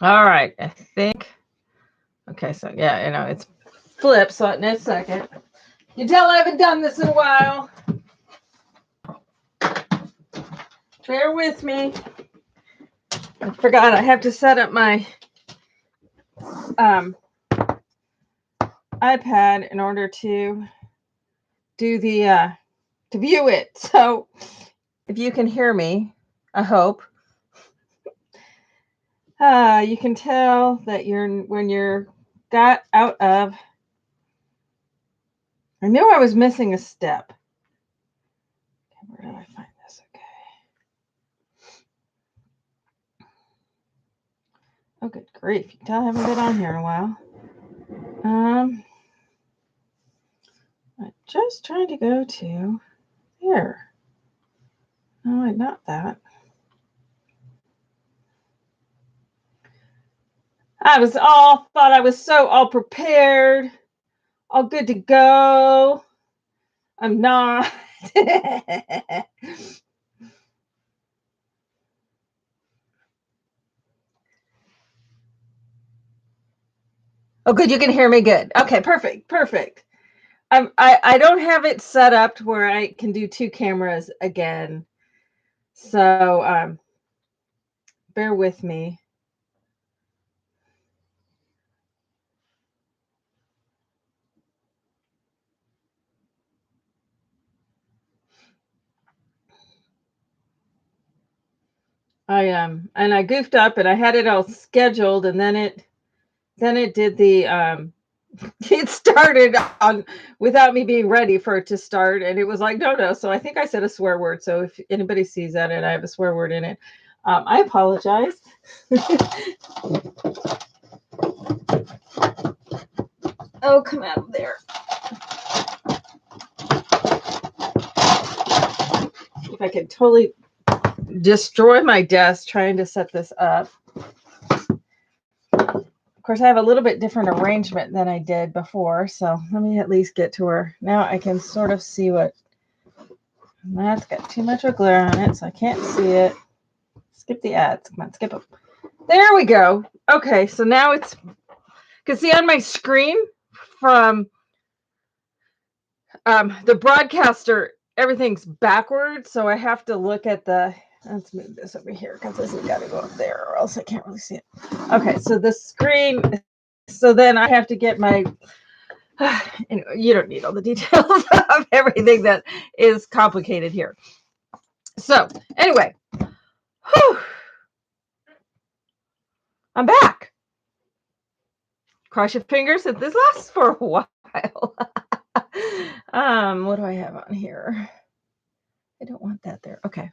All right, I think. Okay, so yeah, it's flipped. So in a second, you tell I haven't done this in a while. Bear with me. I forgot I have to set up my iPad in order to do the to view it. So if you can hear me, I hope. You can tell that when you're got out of. I knew I was missing a step. Okay, where did I find this? Okay. Oh, good grief! You can tell I haven't been on here in a while. I'm just trying to go to here. No, not that. Thought I was so all prepared, all good to go. I'm not. Oh, good. You can hear me good. Okay, perfect. I don't have it set up to where I can do two cameras again. So bear with me. And I goofed up and I had it all scheduled, and then it did the it started on without me being ready for it to start, and it was like no. So I think I said a swear word. So if anybody sees that and I have a swear word in it, I apologize. Oh, come out of there. If I could totally destroy my desk trying to set this up. Of course, I have a little bit different arrangement than I did before, so let me at least get to where now I can sort of see what. That's got too much of glare on it, so I can't see it. Skip the ads. Come on, skip them. There we go. Okay, so now it's. Because see on my screen from the broadcaster, everything's backwards, so I have to look at the. Let's move this over here because this has got to go up there, or else I can't really see it. Okay, so the screen. So then I have to get my. You don't need all the details of everything that is complicated here. So anyway, whew, I'm back. Cross your fingers that this lasts for a while. What do I have on here? I don't want that there. Okay.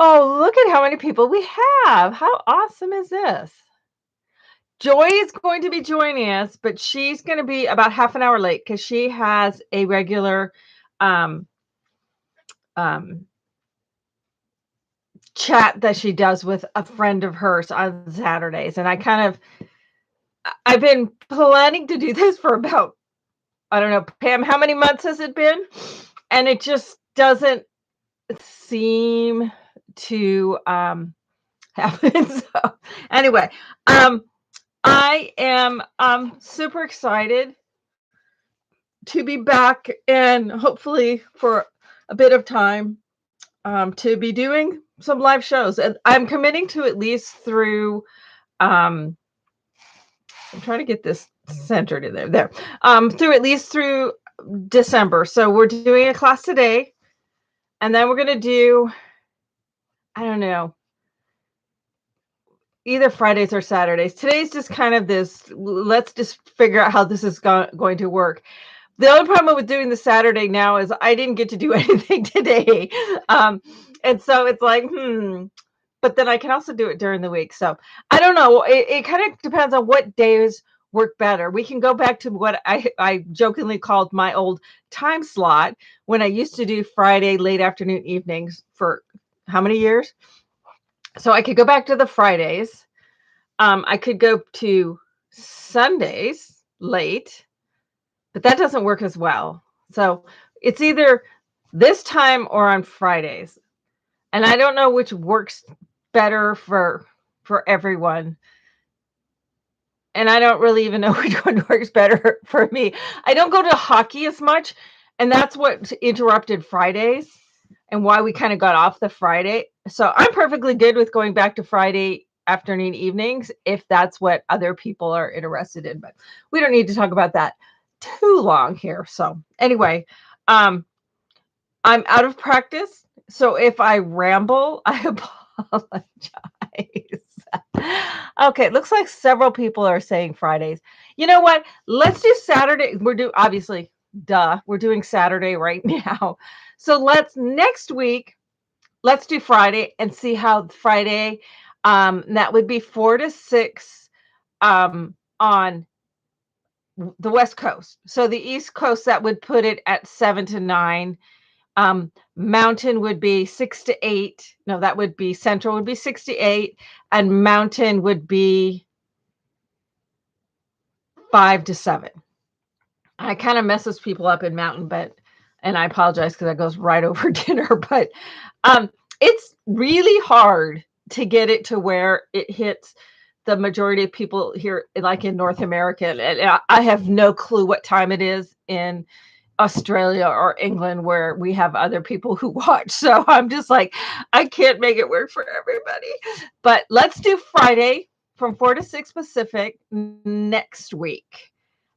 Oh, look at how many people we have. How awesome is this? Joy is going to be joining us, but she's going to be about half an hour late because she has a regular chat that she does with a friend of hers on Saturdays. And I've been planning to do this for about, I don't know, Pam, how many months has it been? And it just doesn't seem to happen. So anyway, I am super excited to be back and hopefully for a bit of time to be doing some live shows. And I'm committing to at least through I'm trying to get this centered in there. Through at least through December. So we're doing a class today, and then we're going to do, I don't know, either Fridays or Saturdays. Today's just kind of this, let's just figure out how this is going to work. The only problem with doing the Saturday now is I didn't get to do anything today. And so it's like, but then I can also do it during the week. So I don't know. It kind of depends on what days work better. We can go back to what I jokingly called my old time slot when I used to do Friday late afternoon evenings for how many years? So I could go back to the Fridays. I could go to Sundays late, but that doesn't work as well. So it's either this time or on Fridays. And I don't know which works better for everyone. and I don't really even know which one works better for me. I don't go to hockey as much, and that's what interrupted Fridays and why we kind of got off the Friday. So I'm perfectly good with going back to Friday afternoon evenings if that's what other people are interested in, but we don't need to talk about that too long here. So anyway, um I'm out of practice. So if I ramble, I apologize. Okay, it looks like several people are saying Fridays. You know what? Let's do Saturday. Obviously, duh, we're doing Saturday right now. So let's next week, let's do Friday and see how Friday, that would be 4 to 6 on the West Coast. So the East Coast, that would put it at 7 to 9. Mountain would be 6 to 8. No, that would be Central would be 6 to 8, and Mountain would be 5 to 7. I kind of messes people up in Mountain, and I apologize because that goes right over dinner. But um, it's really hard to get it to where it hits the majority of people here, like in North America. And I have no clue what time it is in Australia or England where we have other people who watch. So I'm just like, I can't make it work for everybody. But let's do Friday from 4 to 6 Pacific next week.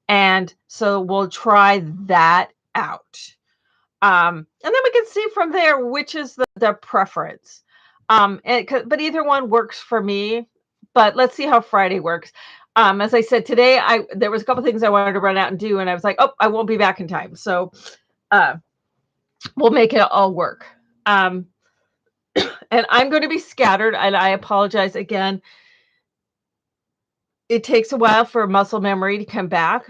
And so we'll try that out. And then we can see from there which is the preference. But either one works for me. But let's see how Friday works. As I said today, there was a couple things I wanted to run out and do, and I was like, oh, I won't be back in time. So uh, we'll make it all work. And I'm going to be scattered, and I apologize again. It takes a while for muscle memory to come back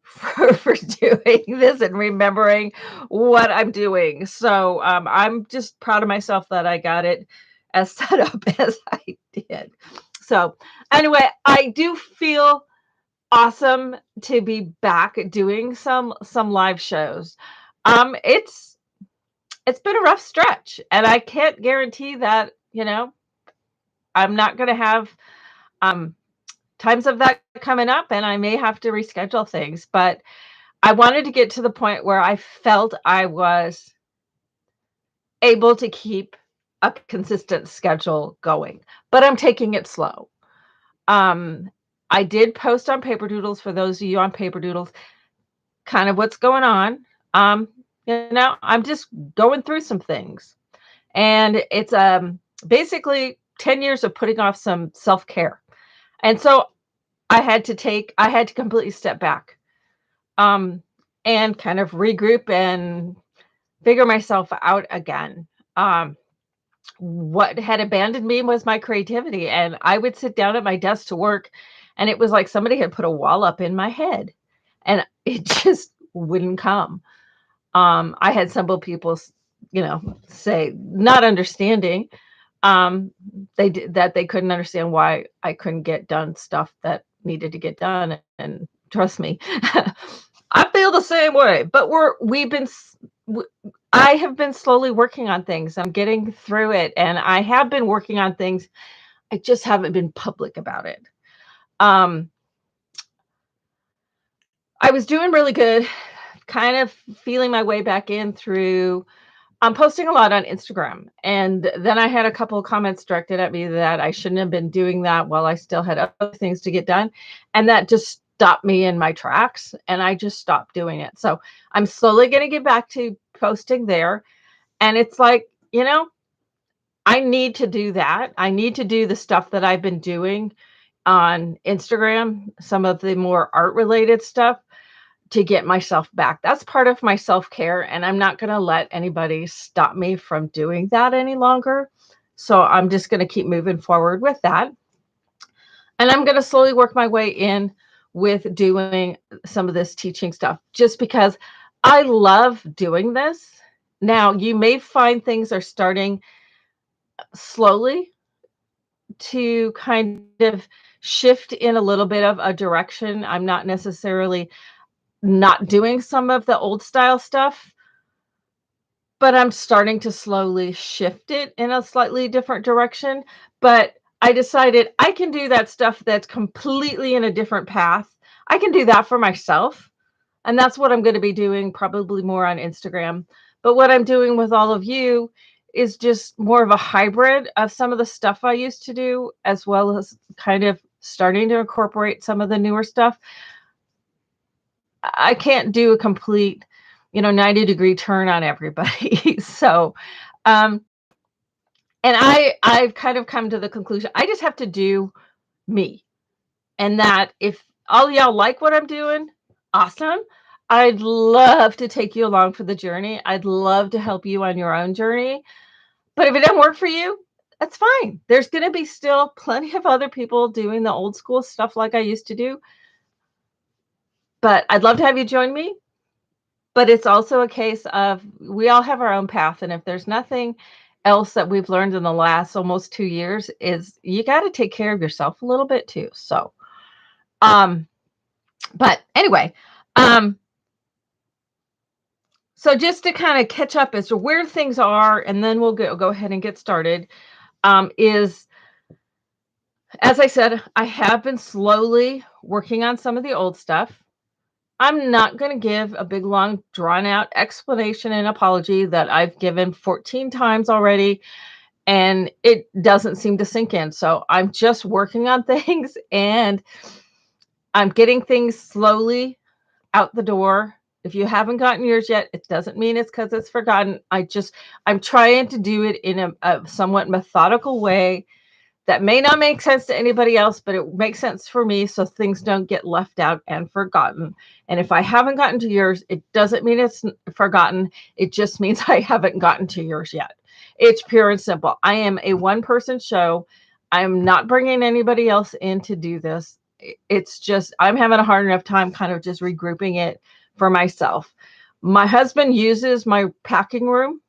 for doing this and remembering what I'm doing. So I'm just proud of myself that I got it as set up as I did. So anyway, I do feel awesome to be back doing some live shows. It's been a rough stretch, and I can't guarantee that, I'm not going to have um times of that coming up, and I may have to reschedule things, but I wanted to get to the point where I felt I was able to keep a consistent schedule going, but I'm taking it slow. Um, I did post on Paper Doodles for those of you on Paper Doodles, kind of what's going on. I'm just going through some things, and it's basically 10 years of putting off some self-care. And so I had to completely step back, um, and kind of regroup and figure myself out again. What had abandoned me was my creativity, and I would sit down at my desk to work, and it was like somebody had put a wall up in my head, and it just wouldn't come. I had several people, say, not understanding, that they couldn't understand why I couldn't get done stuff that needed to get done, and trust me, I feel the same way. But I have been slowly working on things. I'm getting through it, and I have been working on things. I just haven't been public about it. Um, I was doing really good, kind of feeling my way back in through I'm posting a lot on Instagram, and then I had a couple of comments directed at me that I shouldn't have been doing that while I still had other things to get done, and that just stopped me in my tracks, and I just stopped doing it. So I'm slowly going to get back to posting there, and it's like, I need to do that. I need to do the stuff that I've been doing on Instagram, some of the more art related stuff, to get myself back. That's part of my self-care, and I'm not going to let anybody stop me from doing that any longer. So I'm just going to keep moving forward with that. And I'm going to slowly work my way in with doing some of this teaching stuff just because I love doing this. Now, you may find things are starting slowly to kind of shift in a little bit of a direction. I'm not necessarily not doing some of the old style stuff, but I'm starting to slowly shift it in a slightly different direction. But I decided I can do that stuff that's completely in a different path. I can do that for myself. And that's what I'm going to be doing, probably more on Instagram. But what I'm doing with all of you is just more of a hybrid of some of the stuff I used to do, as well as kind of starting to incorporate some of the newer stuff. I can't do a complete, 90-degree turn on everybody. So, um, and I've kind of come to the conclusion I just have to do me. And that if all y'all like what I'm doing, awesome. I'd love to take you along for the journey. I'd love to help you on your own journey. But if it doesn't work for you, that's fine. There's going to be still plenty of other people doing the old school stuff like I used to do. But I'd love to have you join me. But it's also a case of we all have our own path. And if there's nothing else that we've learned in the last almost 2 years, is you got to take care of yourself a little bit too. So, but anyway, um, so just to kind of catch up as to where things are, and then we'll go ahead and get started, is, as I said, I have been slowly working on some of the old stuff. I'm not going to give a big, long, drawn out explanation and apology that I've given 14 times already, and it doesn't seem to sink in. So I'm just working on things, and I'm getting things slowly out the door. If you haven't gotten yours yet, it doesn't mean it's because it's forgotten. I'm trying to do it in a somewhat methodical way that may not make sense to anybody else, but it makes sense for me so things don't get left out and forgotten. And if I haven't gotten to yours, it doesn't mean it's forgotten. It just means I haven't gotten to yours yet. It's pure and simple. I am a one-person show. I'm not bringing anybody else in to do this. It's just, I'm having a hard enough time kind of just regrouping it for myself. My husband uses my packing room,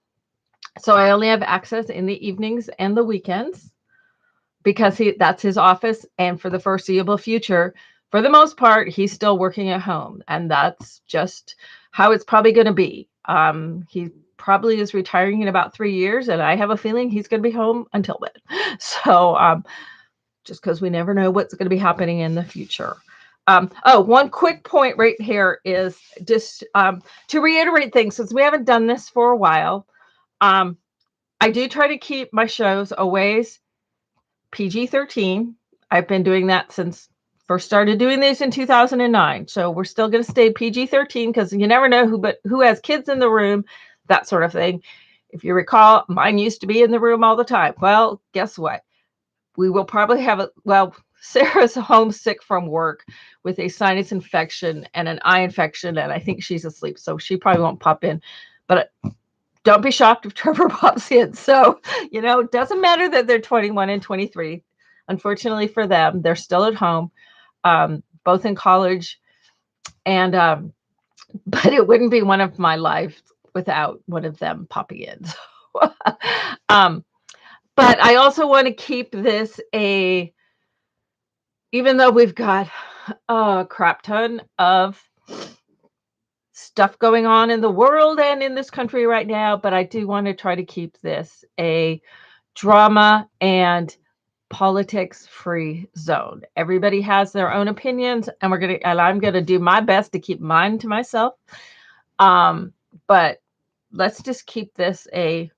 so I only have access in the evenings and the weekends because that's his office. And for the foreseeable future, for the most part, he's still working at home. And that's just how it's probably going to be. He probably is retiring in about 3 years, and I have a feeling he's going to be home until then. So, just because we never know what's going to be happening in the future. One quick point right here is just to reiterate things, since we haven't done this for a while. I do try to keep my shows always PG-13. I've been doing that since first started doing these in 2009. So we're still going to stay PG-13 because you never know who has kids in the room, that sort of thing. If you recall, mine used to be in the room all the time. Well, guess what? We will probably have Sarah's homesick from work with a sinus infection and an eye infection, and I think she's asleep, so she probably won't pop in. But don't be shocked if Trevor pops in. So, it doesn't matter that they're 21 and 23. Unfortunately for them, they're still at home, both in college. And, but it wouldn't be one of my lives without one of them popping in. So, but I also want to keep this even though we've got a crap ton of stuff going on in the world and in this country right now, but I do want to try to keep this a drama and politics free zone. Everybody has their own opinions, and I'm gonna do my best to keep mine to myself. But let's just keep this a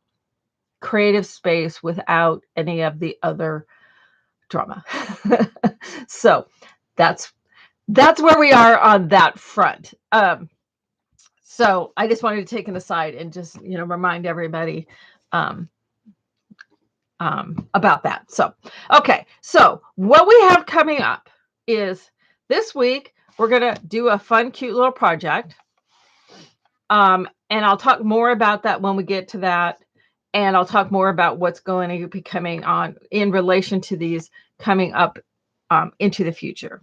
creative space without any of the other drama. So that's where we are on that front. So I just wanted to take an aside and just, remind everybody about that. So, okay. So what we have coming up is this week, we're going to do a fun, cute little project. And I'll talk more about that when we get to that. And I'll talk more about what's going to be coming on in relation to these coming up into the future.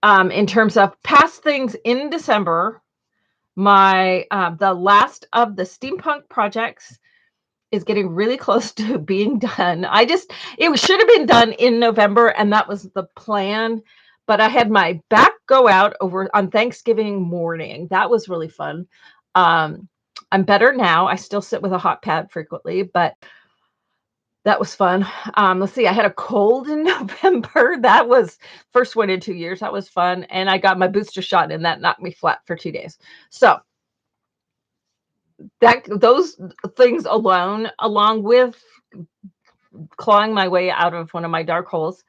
In terms of past things in December, the last of the steampunk projects is getting really close to being done. It should have been done in November, and that was the plan. But I had my back go out over on Thanksgiving morning. That was really fun. I'm better now. I still sit with a hot pad frequently, but That was fun. Let's see, I had a cold in November. That was first one in 2 years. That was fun, and I got my booster shot, and that knocked me flat for 2 days. So, those things alone, along with clawing my way out of one of my dark holes,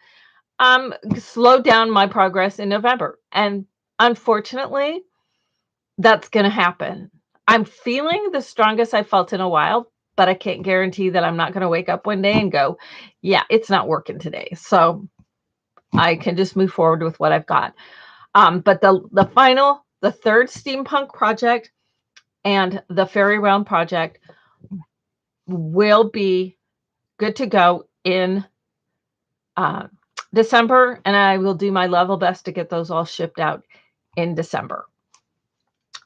slowed down my progress in November, and unfortunately, that's gonna happen. I'm feeling the strongest I've felt in a while, but I can't guarantee that I'm not gonna wake up one day and go, "Yeah, it's not working today." So, I can just move forward with what I've got. But the third steampunk project and the fairy realm project will be good to go in uh, December, and I will do my level best to get those all shipped out in December.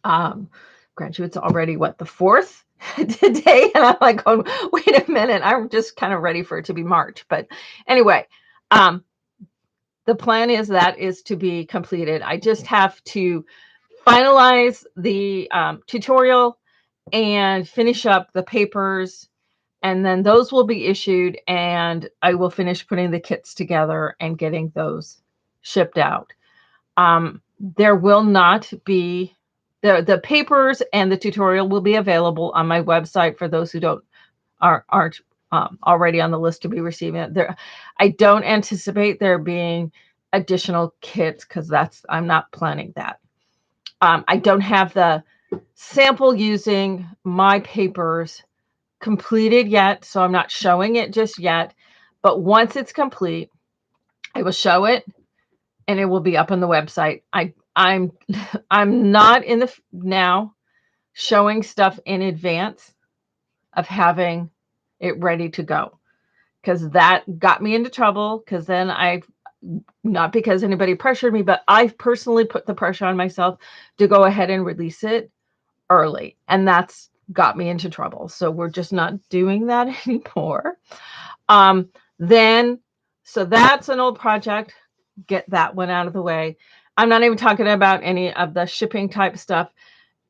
Grant you, it's already what, the 4th today, and I'm like, oh, wait a minute, I'm just kind of ready for it to be March. But anyway, the plan is to be completed. I just have to finalize the tutorial and finish up the papers, and then those will be issued, and I will finish putting the kits together and getting those shipped out. There will not be the papers, and the tutorial will be available on my website for those who aren't already on the list to be receiving it. I don't anticipate there being additional kits because I'm not planning that. I don't have the sample using my papers completed yet, so I'm not showing it just yet. But once it's complete, I will show it, and it will be up on the website. I'm I'm not in the now showing stuff in advance of having it ready to go, because that got me into trouble. Because then not because anybody pressured me, but I personally put the pressure on myself to go ahead and release it early, and that's got me into trouble. So we're just not doing that anymore. Then, so that's an old project. Get that one out of the way. I'm not even talking about any of the shipping type stuff.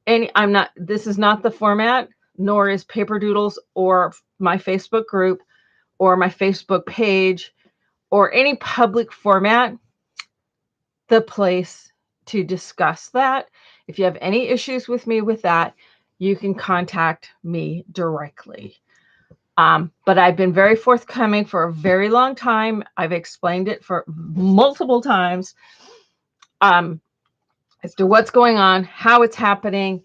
This is not the format, nor is Paper Doodles or my Facebook group or my Facebook page or any public format the place to discuss that. If you have any issues with me with that, you can contact me directly. But I've been very forthcoming for a very long time. I've explained it for multiple times as to what's going on, how it's happening,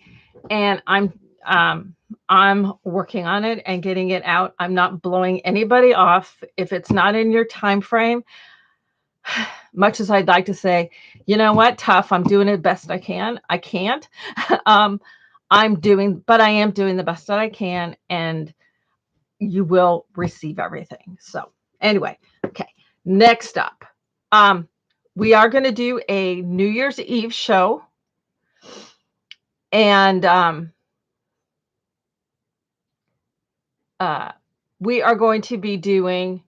and I'm working on it and getting it out. I'm not blowing anybody off. If it's not in your time frame, much as I'd like to say, you know what, tough, I'm doing it best I can. I can't. I am doing the best that I can, and you will receive everything. So anyway, okay. Next up, we are going to do a New Year's Eve show, and we are going to be doing.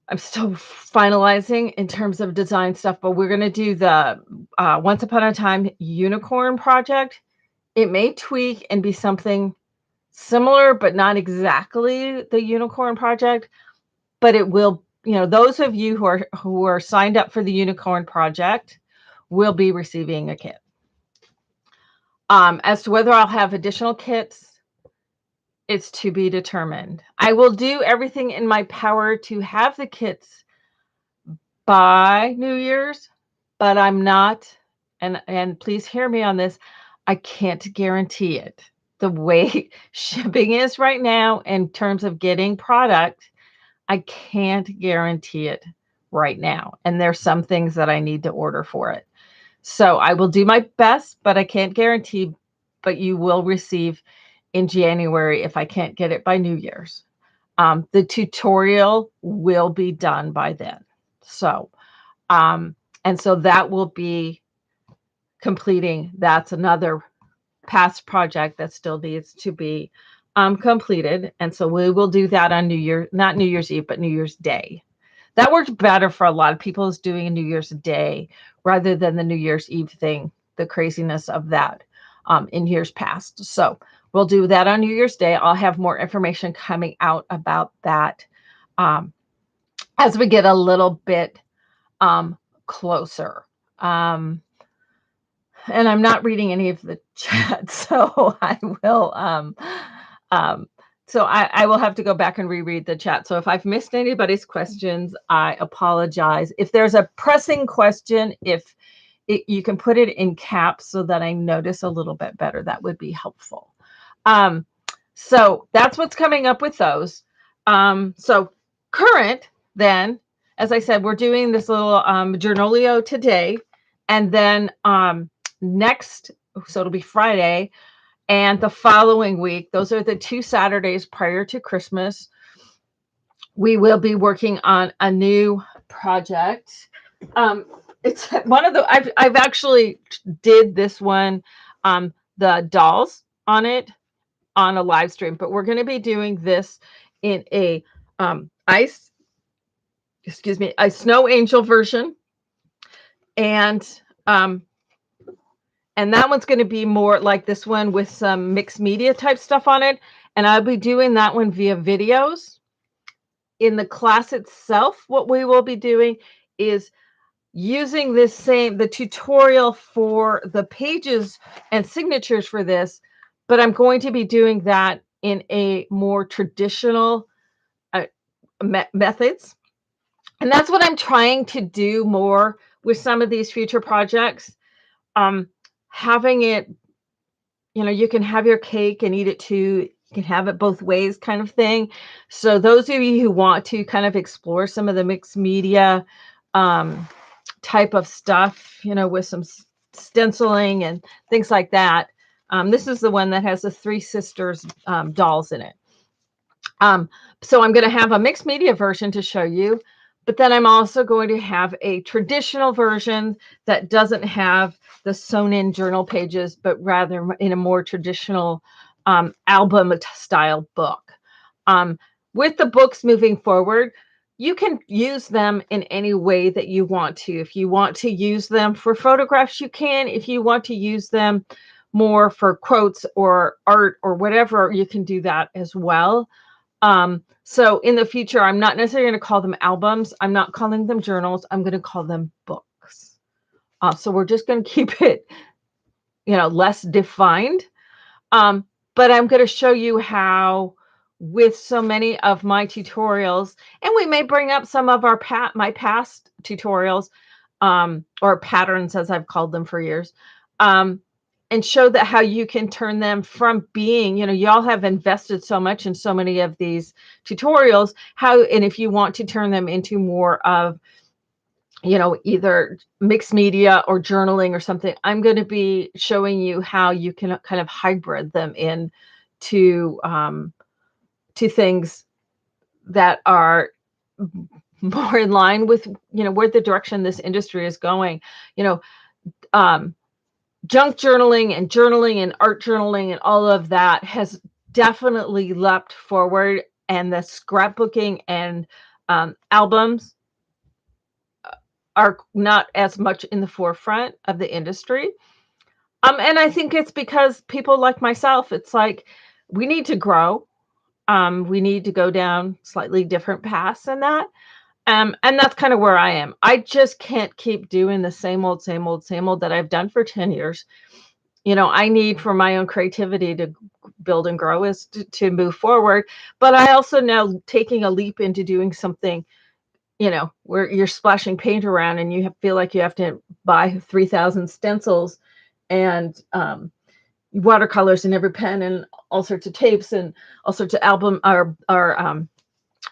I'm still finalizing in terms of design stuff, but we're going to do the Once Upon a Time Unicorn project. It may tweak and be something similar, but not exactly the Unicorn project. But it will, those of you who are signed up for the Unicorn project will be receiving a kit. As to whether I'll have additional kits, it's to be determined. I will do everything in my power to have the kits by New Year's, but I'm not, and please hear me on this, I can't guarantee it. The way shipping is right now in terms of getting product, I can't guarantee it right now. And there's some things that I need to order for it. So I will do my best, but I can't guarantee, but you will receive in January if I can't get it by New Year's. The tutorial will be done by then. So, and so that will be completing. That's another past project that still needs to be completed. And so we will do that on not New Year's Eve, but New Year's Day. That worked better for a lot of people, is doing a New Year's Day rather than the New Year's Eve thing, the craziness of that in years past. So We'll do that on New Year's Day. I'll have more information coming out about that um, as we get a little bit um, closer. Um, and I'm not reading any of the chat, so I will um, I will have to go back and reread the chat. So if I've missed anybody's questions, I apologize. If there's a pressing question, if you can put it in caps so that I notice a little bit better, that would be helpful. So that's what's coming up with those. So current then, as I said, we're doing this little Journolio today, and then next, so it'll be Friday, and the following week, those are the 2 Saturdays prior to Christmas, we will be working on a new project. It's one of the, I've actually did this one, the dolls on it on a live stream, but we're going to be doing this in a a snow angel version. And that one's going to be more like this one with some mixed media type stuff on it. And I'll be doing that one via videos. In the class itself, what we will be doing is using the tutorial for the pages and signatures for this, but I'm going to be doing that in a more traditional methods. And that's what I'm trying to do more with some of these future projects. Having it, you can have your cake and eat it too. You can have it both ways kind of thing. So those of you who want to kind of explore some of the mixed media type of stuff, with some stenciling and things like that. This is the one that has the 3 sisters dolls in it. So I'm going to have a mixed media version to show you, but then I'm also going to have a traditional version that doesn't have the sewn in journal pages, but rather in a more traditional album style book. With the books moving forward, you can use them in any way that you want to. If you want to use them for photographs, you can. If you want to use them more for quotes or art or whatever, you can do that as well. So in the future, I'm not necessarily going to call them albums. I'm not calling them journals. I'm going to call them books. So we're just going to keep it, less defined. But I'm going to show you how, with so many of my tutorials, and we may bring up some of my past tutorials, or patterns, as I've called them for years, and show that how you can turn them from being, y'all have invested so much in so many of these tutorials, and if you want to turn them into more of, either mixed media or journaling or something, I'm going to be showing you how you can kind of hybrid them in to things that are more in line with, where the direction this industry is going. Junk journaling and art journaling and all of that has definitely leapt forward, and the scrapbooking and albums are not as much in the forefront of the industry. And I think it's because people like myself, it's like, we need to grow. We need to go down slightly different paths than that. And that's kind of where I am. I just can't keep doing the same old that I've done for 10 years. I need, for my own creativity to build and grow, is to move forward. But I also know taking a leap into doing something, where you're splashing paint around and you feel like you have to buy 3,000 stencils and watercolors in every pen and all sorts of tapes and all sorts of album or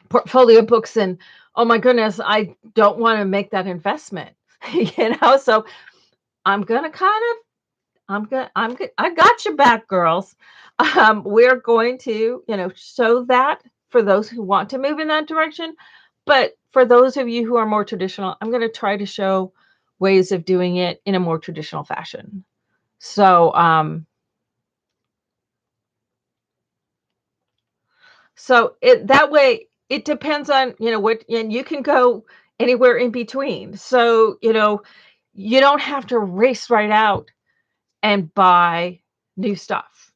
portfolio books, and oh my goodness, I don't want to make that investment. So I'm gonna I got your back, girls. We're going to, show that for those who want to move in that direction. But for those of you who are more traditional, I'm going to try to show ways of doing it in a more traditional fashion. So, that way it depends on, what, and you can go anywhere in between. So, you don't have to race right out and buy new stuff.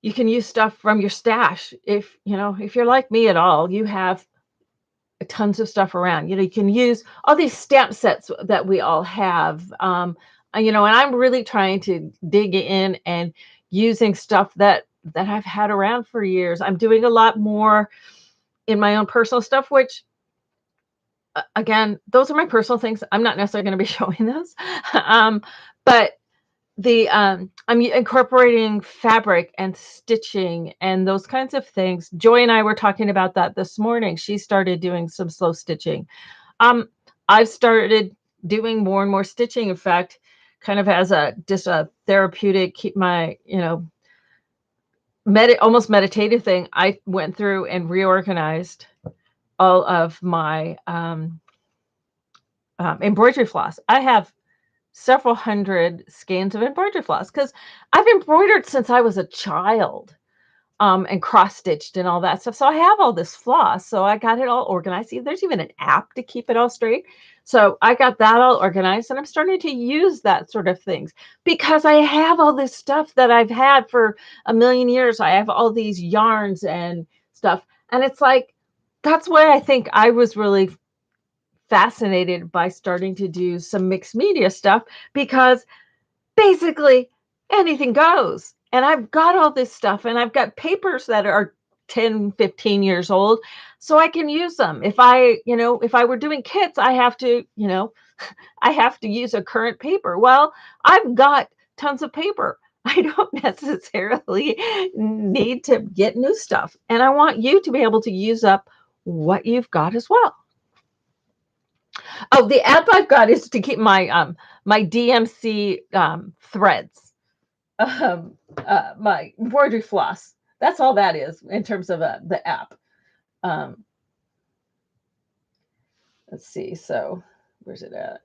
You can use stuff from your stash. If, if you're like me at all, you have tons of stuff around. You can use all these stamp sets that we all have. And I'm really trying to dig in and using stuff that I've had around for years. I'm doing a lot more in my own personal stuff, which again, those are my personal things. I'm not necessarily going to be showing those. But I'm incorporating fabric and stitching and those kinds of things. Joy and I were talking about that this morning. She started doing some slow stitching. I've started doing more and more stitching. In fact, kind of as just a therapeutic, keep my, almost meditative thing. I went through and reorganized all of my embroidery floss. I have several hundred skeins of embroidery floss because I've embroidered since I was a child, and cross-stitched and all that stuff. So I have all this floss. So I got it all organized. See, there's even an app to keep it all straight. So I got that all organized, and I'm starting to use that sort of things because I have all this stuff that I've had for a million years. I have all these yarns and stuff. And it's like, that's why I think I was really fascinated by starting to do some mixed media stuff, because basically anything goes. And I've got all this stuff, and I've got papers that are 10, 15 years old, so I can use them. If I were doing kits, I have to use a current paper. Well, I've got tons of paper. I don't necessarily need to get new stuff. And I want you to be able to use up what you've got as well. Oh, the app I've got is to keep my my DMC threads, my embroidery floss. That's all that is in terms of the app. Let's see. So where's it at?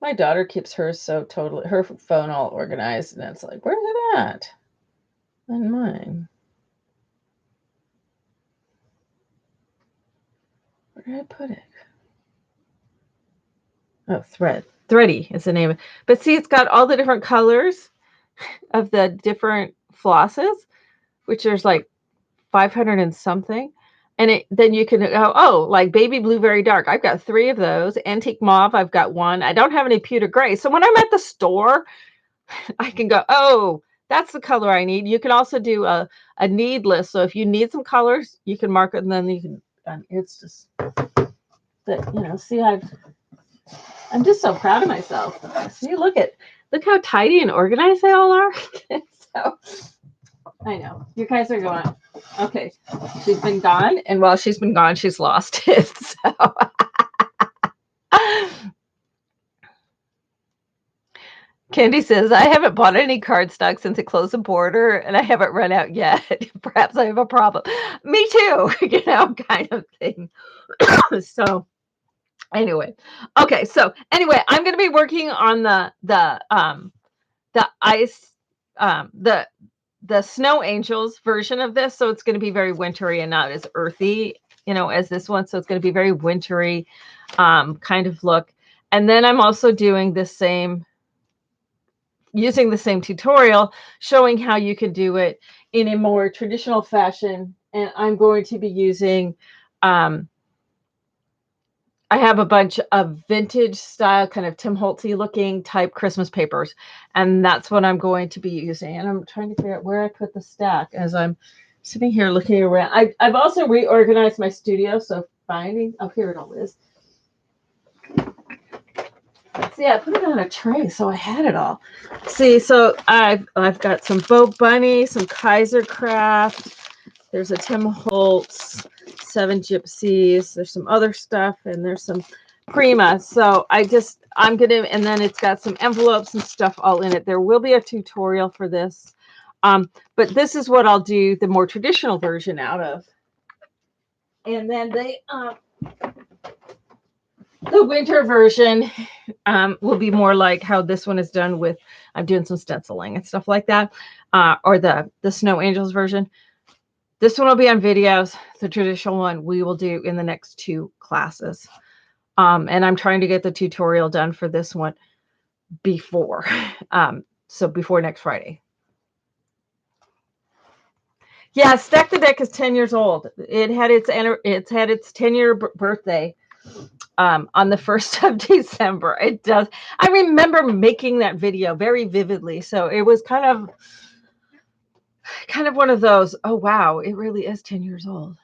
My daughter keeps her phone all organized, and it's like, where's it at? On mine. Where did I put it? Oh, Thready is the name of it. But see, it's got all the different colors of the different flosses, which there's like 500 and something. And then you can go, oh, like baby blue, very dark. I've got 3 of those. Antique mauve, I've got 1. I don't have any pewter gray. So when I'm at the store, I can go, oh, that's the color I need. You can also do a need list. So if you need some colors, you can mark it, and then you can, it's just that, see, I'm just so proud of myself. See, look how tidy and organized they all are. So I know you guys are going, okay, she's been gone, and while she's been gone, she's lost it. So Candy says, I haven't bought any cardstock since it closed the border, and I haven't run out yet. Perhaps I have a problem. Me too, kind of thing. So anyway, okay. So anyway, I'm going to be working on the ice, the Snow Angels version of this. So it's going to be very wintry and not as earthy, as this one. So it's going to be very wintry, kind of look. And then I'm also doing using the same tutorial, showing how you can do it in a more traditional fashion. And I'm going to be using, I have a bunch of vintage style, kind of Tim Holtzy looking type Christmas papers. And that's what I'm going to be using. And I'm trying to figure out where I put the stack as I'm sitting here looking around. I've also reorganized my studio. So finding, oh, here it all is. See, I put it on a tray, so I had it all. See, so I've got some Bo Bunny, some Kaiser Craft. There's a Tim Holtz, 7 Gypsies. There's some other stuff, and there's some Prima. So I'm gonna, and then it's got some envelopes and stuff all in it. There will be a tutorial for this, but this is what I'll do the more traditional version out of. And then the winter version will be more like how this one is done with, I'm doing some stenciling and stuff like that, or the Snow Angels version. This one will be on videos. The traditional one we will do in the next 2 classes. And I'm trying to get the tutorial done for this one before, so before next Friday. Yeah, Stack the Deck is 10 years old. It had its 10-year birthday on the 1st of December. It does. I remember making that video very vividly. So it was kind of one of those, oh wow, it really is 10 years old.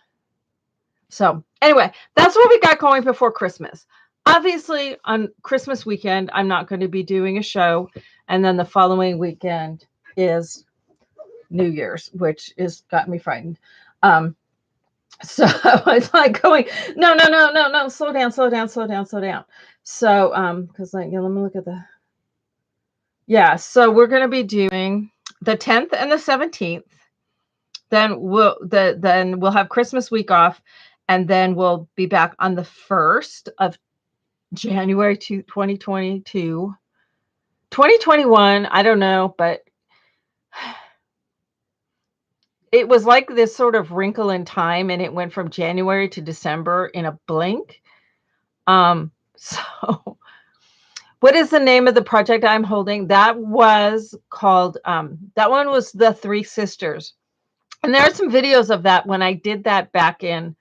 So anyway, that's what we got going before Christmas. Obviously, on Christmas weekend, I'm not going to be doing a show. And then the following weekend is New Year's, which is got me frightened. So it's like going, no, slow down. So, because let me look at so we're going to be doing the 10th and the 17th. Then we'll have Christmas week off, and then we'll be back on the 1st of January 2022. 2021, I don't know, but it was like this sort of wrinkle in time, and it went from January to December in a blink. So what is the name of the project I'm holding? That was called, that one was The Three Sisters. And there are some videos of that when I did that back in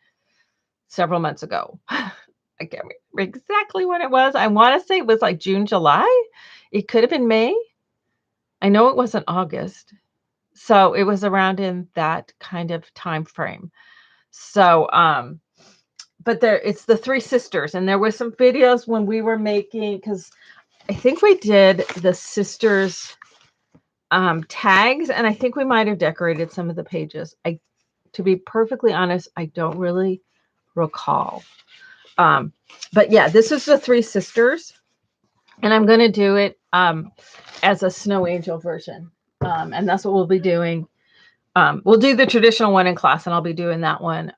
several months ago. I can't remember exactly when it was. I want to say it was like June, July. It could have been May. I know it wasn't August. So it was around in that kind of time frame. So, but it's The Three Sisters. And there were some videos when we were making, because I think we did the sisters tags, and I think we might have decorated some of the pages. To be perfectly honest, I don't really recall. But yeah, this is The Three Sisters, and I'm going to do it as a snow angel version. And that's what we'll be doing. We'll do the traditional one in class, and I'll be doing that one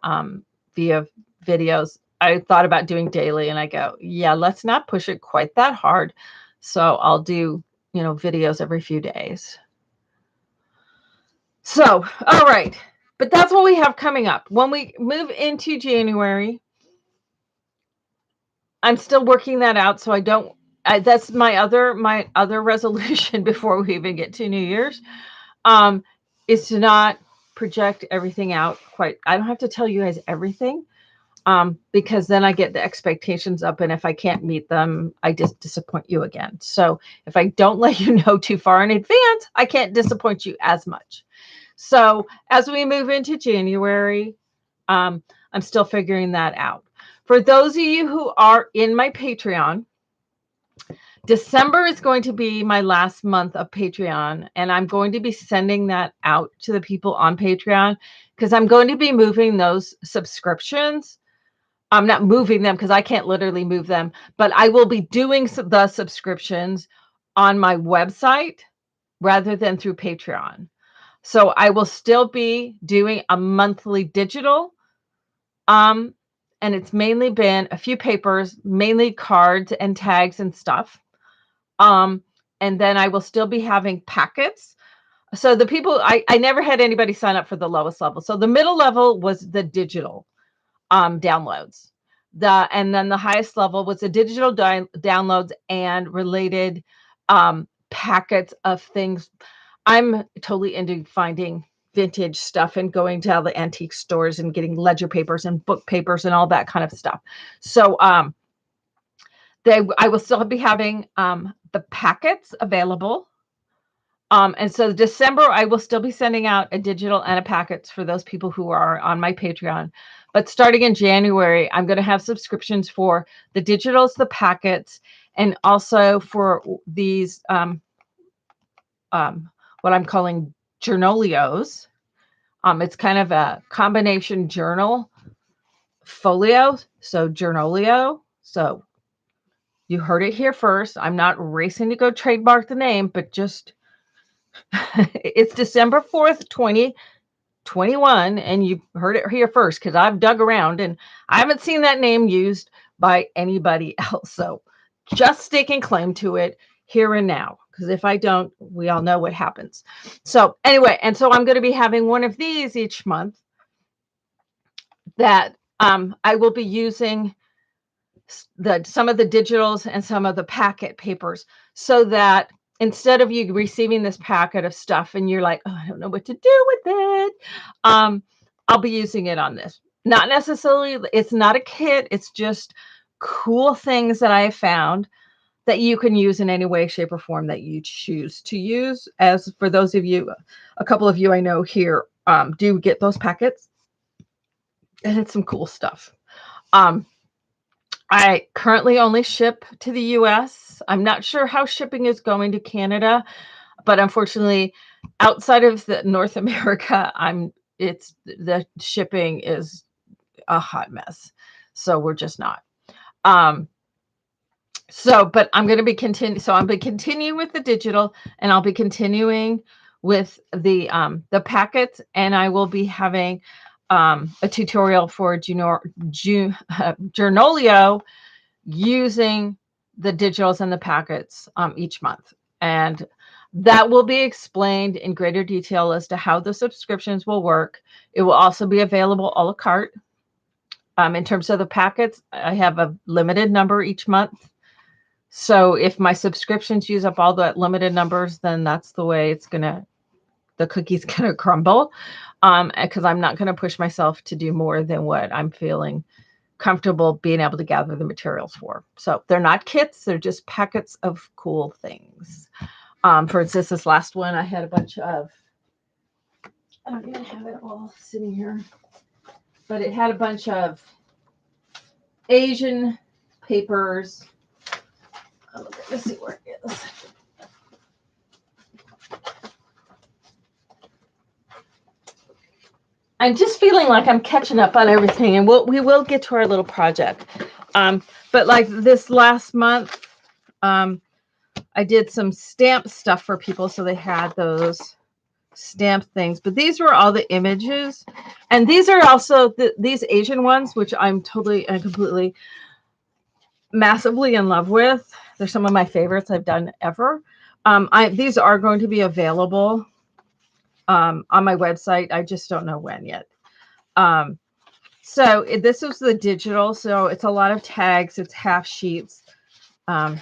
via videos. I thought about doing daily, and I go, yeah, let's not push it quite that hard. So I'll do, videos every few days. So, all right. But that's what we have coming up. When we move into January, I'm still working that out. So that's my other resolution before we even get to New Year's, is to not project everything out quite. I don't have to tell you guys everything, because then I get the expectations up, and if I can't meet them, I just disappoint you again. So if I don't let you know too far in advance, I can't disappoint you as much. So as we move into January, I'm still figuring that out. For those of you who are in my Patreon, December is going to be my last month of Patreon, and I'm going to be sending that out to the people on Patreon, because I'm going to be moving those subscriptions. I'm not moving them because I can't literally move them, but I will be doing the subscriptions on my website rather than through Patreon. So I will still be doing a monthly digital, and it's mainly been a few papers, mainly cards and tags and stuff. And then I will still be having packets. So the people, I never had anybody sign up for the lowest level. So the middle level was the digital downloads. And then the highest level was the digital downloads and related packets of things. I'm totally into finding vintage stuff and going to all the antique stores and getting ledger papers and book papers and all that kind of stuff. So I will still be having the packets available. And so December, I will still be sending out a digital and a packets for those people who are on my Patreon. But starting in January, I'm going to have subscriptions for the digitals, the packets, and also for these what I'm calling Journolios. It's kind of a combination journal folio. So Journolio. So you heard it here first. I'm not racing to go trademark the name, but just it's December 4th, 2021. And you heard it here first, because I've dug around and I haven't seen that name used by anybody else. So just staking claim to it here and now, because if I don't, we all know what happens. So anyway, and so I'm going to be having one of these each month that I will be using some of the digitals and some of the packet papers, so that instead of you receiving this packet of stuff and you're like, oh, I don't know what to do with it, I'll be using it on this. Not necessarily, it's not a kit, it's just cool things that I found that you can use in any way, shape, or form that you choose to use. As for those of you, a couple of you I know here do get those packets, and it's some cool stuff. I currently only ship to the US. I'm not sure how shipping is going to Canada, but unfortunately, outside of North America, the shipping is a hot mess. So we're just not. But I'm going to be continuing with the digital, and I'll be continuing with the packets, and I will be having a tutorial for Journolio using the digitals and the packets each month. And that will be explained in greater detail as to how the subscriptions will work. It will also be available a la carte. In terms of the packets, I have a limited number each month. So if my subscriptions use up all that limited numbers, then that's the way the cookie's gonna crumble. Because I'm not gonna push myself to do more than what I'm feeling comfortable being able to gather the materials for. So they're not kits, they're just packets of cool things. For instance, this last one, I had a bunch of, I don't even have it all sitting here, but it had a bunch of Asian papers. Let's see where it is. I'm just feeling like I'm catching up on everything, and we will get to our little project. But like this last month, I did some stamp stuff for people, so they had those stamp things. But these were all the images, and these are also these Asian ones, which I'm totally and completely massively in love with. They're some of my favorites I've done ever. These are going to be available on my website. I just don't know when yet. This is the digital, so it's a lot of tags, it's half sheets, that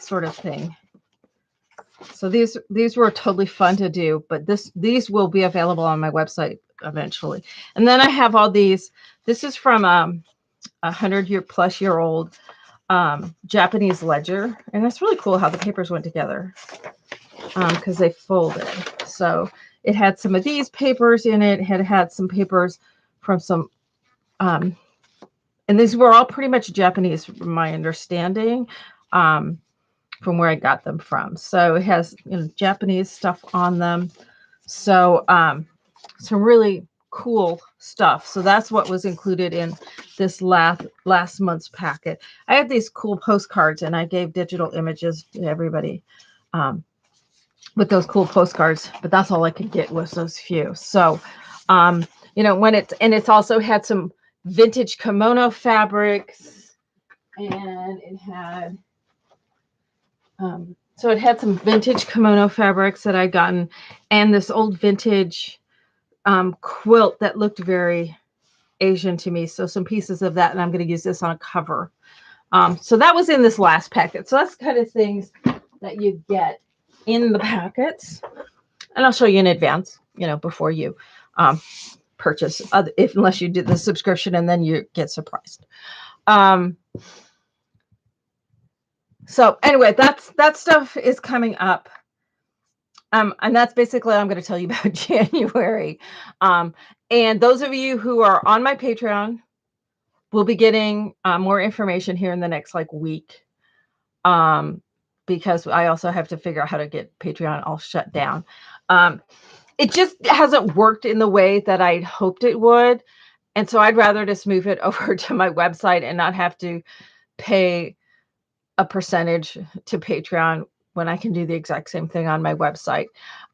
sort of thing. So these were totally fun to do, but these will be available on my website eventually. And then I have all these. This is from 100-year-plus-year-old Japanese ledger, and it's really cool how the papers went together because they folded. So it had some of these papers in it. It had some papers from some, and these were all pretty much Japanese from my understanding, from where I got them from. So it has Japanese stuff on them. So some really cool stuff. So that's what was included in this last month's packet. I had these cool postcards, and I gave digital images to everybody with those cool postcards, but that's all I could get was those few. So it's also had some vintage kimono fabrics, and it had it had some vintage kimono fabrics that I'd gotten, and this old vintage quilt that looked very Asian to me. So some pieces of that, and I'm going to use this on a cover. So that was in this last packet. So that's kind of things that you get in the packets, and I'll show you in advance, before you purchase, unless you did the subscription and then you get surprised. So anyway, that stuff is coming up. And that's basically all I'm going to tell you about January. And those of you who are on my Patreon will be getting more information here in the next week. Because I also have to figure out how to get Patreon all shut down. It just hasn't worked in the way that I hoped it would. And so I'd rather just move it over to my website and not have to pay a percentage to Patreon when I can do the exact same thing on my website.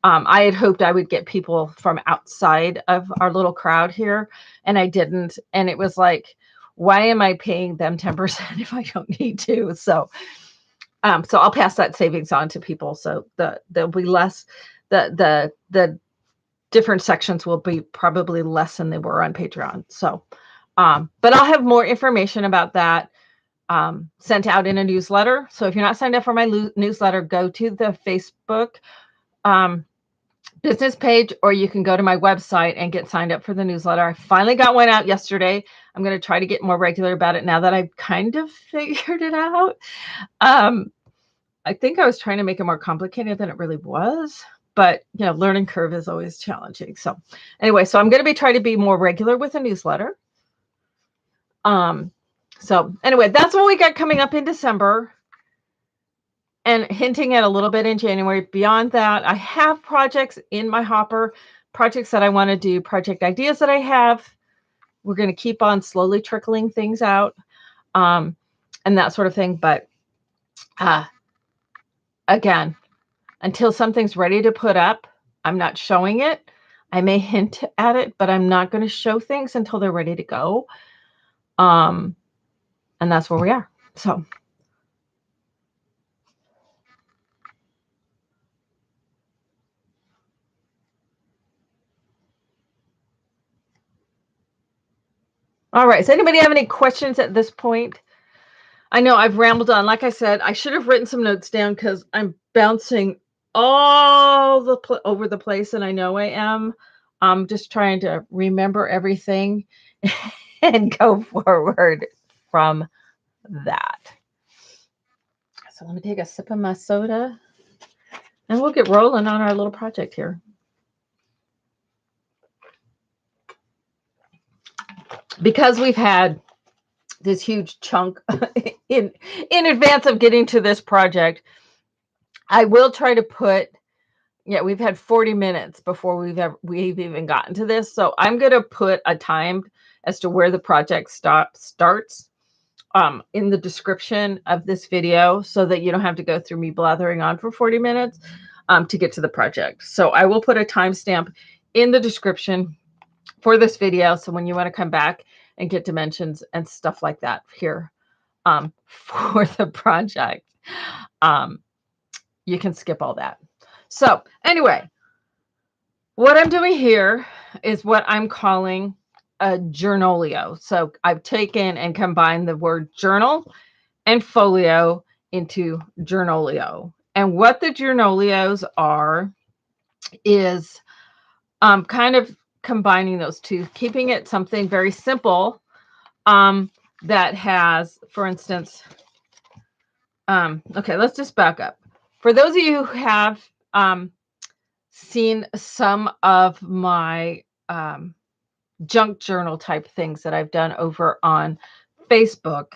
I had hoped I would get people from outside of our little crowd here, and I didn't. And it was like, why am I paying them 10% if I don't need to? So I'll pass that savings on to people. So there'll be less, the different sections will be probably less than they were on Patreon. So But I'll have more information about that sent out in a newsletter. So if you're not signed up for my newsletter, go to the Facebook business page, or you can go to my website and get signed up for the newsletter. I finally got one out yesterday. I'm going to try to get more regular about it now that I've kind of figured it out. I think I was trying to make it more complicated than it really was, but you know, learning curve is always challenging. So anyway, so I'm going to be trying to be more regular with a newsletter. So anyway, that's what we got coming up in December, and hinting at a little bit in January. Beyond that, I have projects in my hopper, projects that I want to do, project ideas that I have. We're going to keep on slowly trickling things out, and that sort of thing. But again, until something's ready to put up, I'm not showing it. I may hint at it, but I'm not going to show things until they're ready to go. And that's where we are. So all right. Does anybody have any questions at this point? I know I've rambled on. Like I said, I should have written some notes down because I'm bouncing all over the place, and I know I am. I'm just trying to remember everything and go forward from that. So let me take a sip of my soda, and we'll get rolling on our little project here. Because we've had this huge chunk in advance of getting to this project, I will try to put, we've had 40 minutes before we've even gotten to this. So I'm going to put a time as to where the project starts in the description of this video, so that you don't have to go through me blathering on for 40 minutes to get to the project. So I will put a timestamp in the description for this video. So when you want to come back and get dimensions and stuff like that here for the project, you can skip all that. So anyway, what I'm doing here is what I'm calling a Journolio. So I've taken and combined the word journal and folio into Journolio. And what the Journolios are is kind of combining those two, keeping it something very simple that has, for instance, okay, let's just back up. For those of you who have seen some of my junk journal type things that I've done over on Facebook,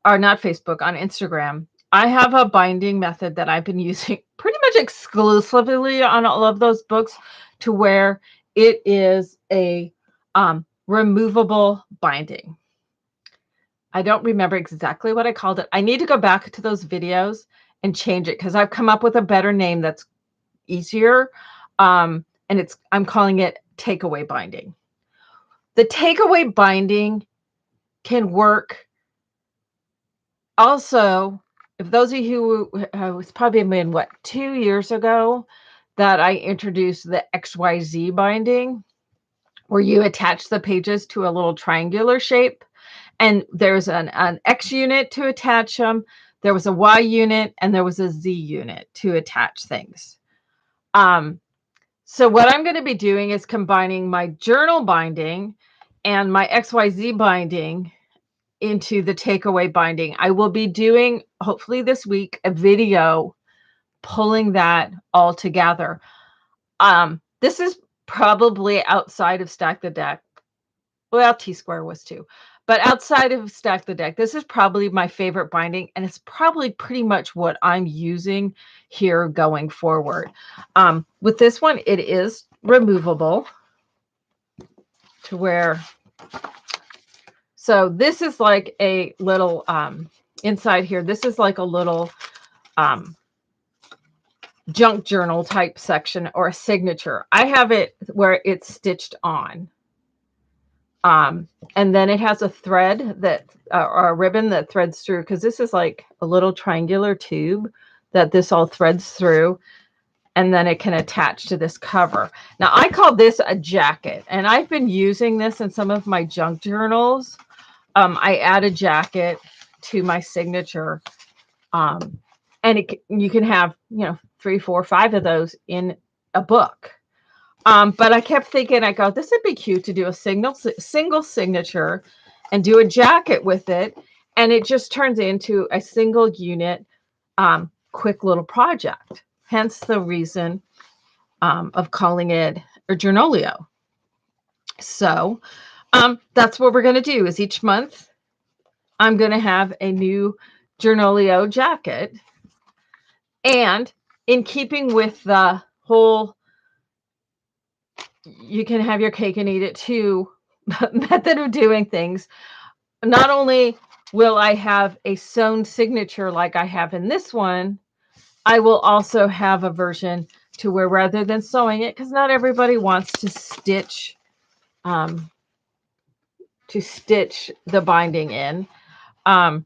or not Facebook, on Instagram, I have a binding method that I've been using pretty much exclusively on all of those books, to where it is a removable binding. I don't remember exactly what I called it. I need to go back to those videos and change it, because I've come up with a better name that's easier. And I'm calling it takeaway binding. The takeaway binding can work also. If those of you who it's probably been 2 years ago that I introduced the XYZ binding, where you attach the pages to a little triangular shape, and there's an X unit to attach them, there was a Y unit, and there was a Z unit to attach things. So what I'm going to be doing is combining my journal binding and my XYZ binding into the takeaway binding. I will be doing, hopefully this week, a video pulling that all together. This is probably outside of Stack the Deck. Well, T-Square was too. But outside of Stack the Deck, this is probably my favorite binding, and it's probably pretty much what I'm using here going forward. With this one, it is removable to where, so this is like a little, inside here, this is like a little junk journal type section, or a signature. I have it where it's stitched on. And then it has a thread that, or a ribbon that threads through, because this is like a little triangular tube that this all threads through. and then it can attach to this cover. Now, I call this a jacket, and I've been using this in some of my junk journals. I add a jacket to my signature, and you can have, 3, 4, 5 of those in a book. But I kept thinking, I go, this would be cute to do a single signature and do a jacket with it. And it just turns into a single unit, quick little project. Hence the reason of calling it a Journolio. So that's what we're going to do is each month I'm going to have a new Gernolio jacket. And in keeping with the whole you can have your cake and eat it too method of doing things, not only will I have a sewn signature like I have in this one, I will also have a version to where rather than sewing it, because not everybody wants to stitch the binding in. I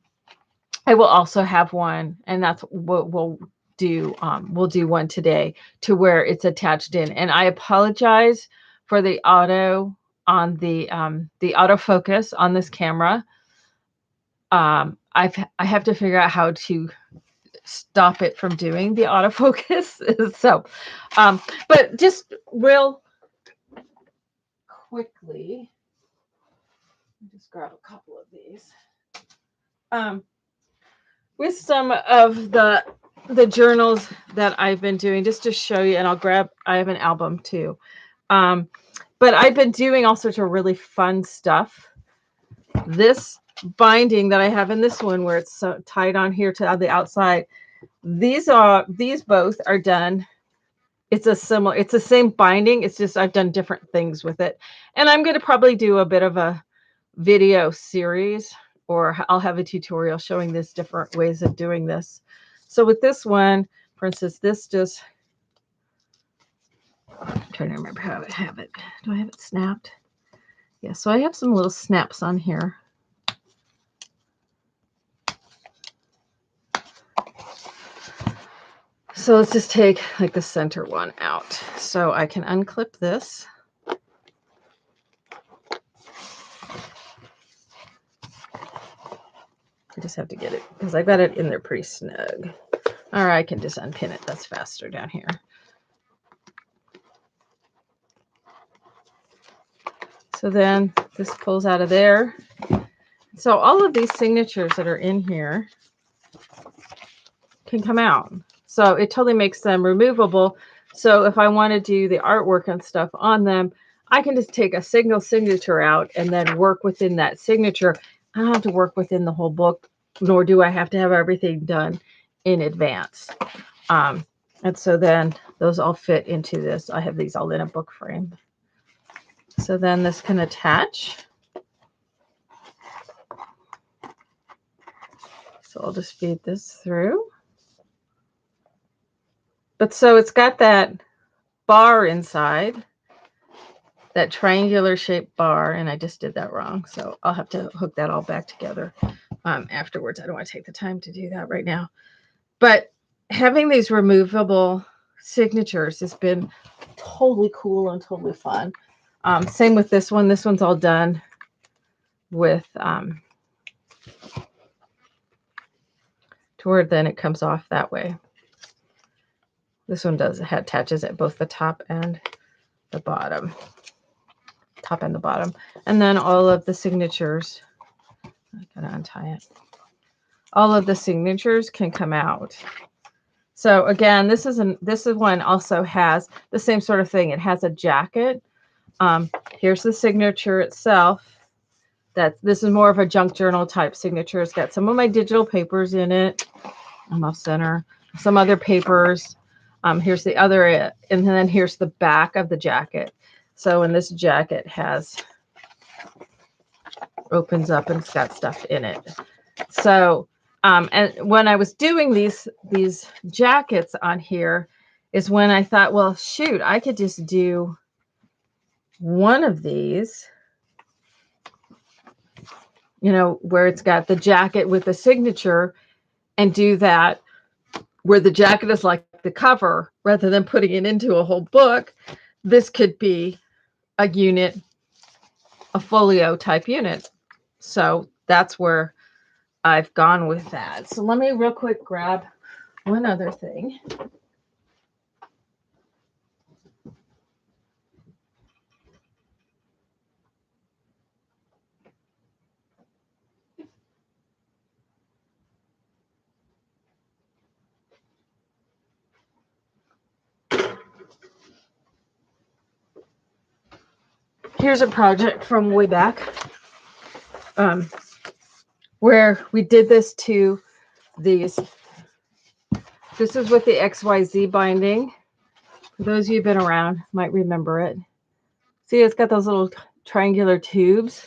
will also have one, and that's what we'll do. We'll do one today to where it's attached in. And I apologize for the auto on the autofocus on this camera. I have to figure out how to stop it from doing the autofocus. So, but just real quickly, just grab a couple of these. With some of the journals that I've been doing, just to show you, and I have an album too. But I've been doing all sorts of really fun stuff. This binding that I have in this one, where it's tied on here to the outside, these both are done. It's the same binding. It's just I've done different things with it. And I'm going to probably do a bit of a video series, or I'll have a tutorial showing this different ways of doing this. So with this one, for instance, this just, I'm trying to remember how I have it. Do I have it snapped? Yeah, so I have some little snaps on here. So let's just take like the center one out. So I can unclip this. I just have to get it because I got it in there pretty snug. Or I can just unpin it. That's faster down here. So then this pulls out of there. So all of these signatures that are in here can come out. So it totally makes them removable. So if I want to do the artwork and stuff on them, I can just take a single signature out and then work within that signature. I don't have to work within the whole book, nor do I have to have everything done in advance. And so then those all fit into this. I have these all in a book frame. So then this can attach. So I'll just feed this through. But so it's got that bar inside, that triangular shaped bar, and I just did that wrong. So I'll have to hook that all back together afterwards. I don't want to take the time to do that right now. But having these removable signatures has been totally cool and totally fun. Same with this one. This one's all done with to where then it comes off that way. This one attaches at both the top and the bottom. Top and the bottom. And then all of the signatures, I gotta untie it. All of the signatures can come out. So again, this one also has the same sort of thing. It has a jacket. Here's the signature itself. This is more of a junk journal type signature. It's got some of my digital papers in it. I'm off center. Some other papers. Here's the other, and then here's the back of the jacket. So in this jacket opens up and it's got stuff in it. So and when I was doing these jackets on here is when I thought, well, shoot, I could just do one of these, where it's got the jacket with the signature, and do that where the jacket is like like the cover, rather than putting it into a whole book, this could be a unit, a folio type unit. So that's where I've gone with that. So let me real quick grab one other thing. Here's a project from way back where we did this to these. This is with the XYZ binding. For those of you who've been around, might remember it. See, it's got those little triangular tubes.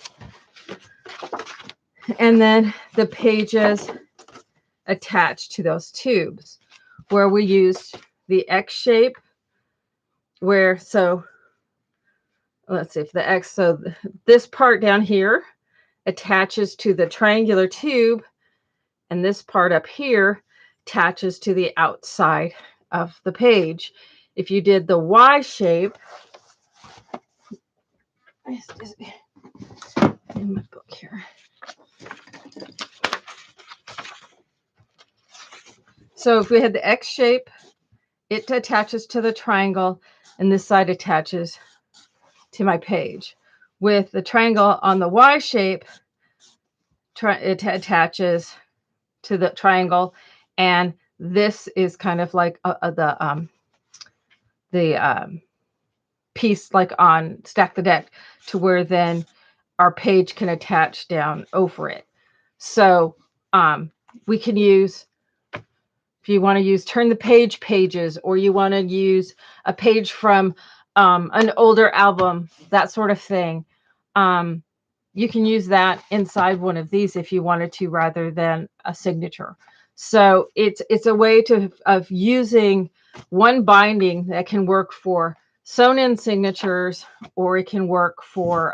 And then the pages attached to those tubes, where we used the X shape, where, so let's see if the X, so this part down here attaches to the triangular tube, and this part up here attaches to the outside of the page. If you did the Y shape, in my book here. So if we had the X shape, it attaches to the triangle, and this side attaches to my page. With the triangle on the Y shape, it attaches to the triangle, and this is kind of like the piece like on Stack the Deck, to where then our page can attach down over it. So we can use, if you want to use turn the page pages, or you want to use a page from an older album, that sort of thing, you can use that inside one of these if you wanted to, rather than a signature. So it's a way of using one binding that can work for sewn in signatures, or it can work for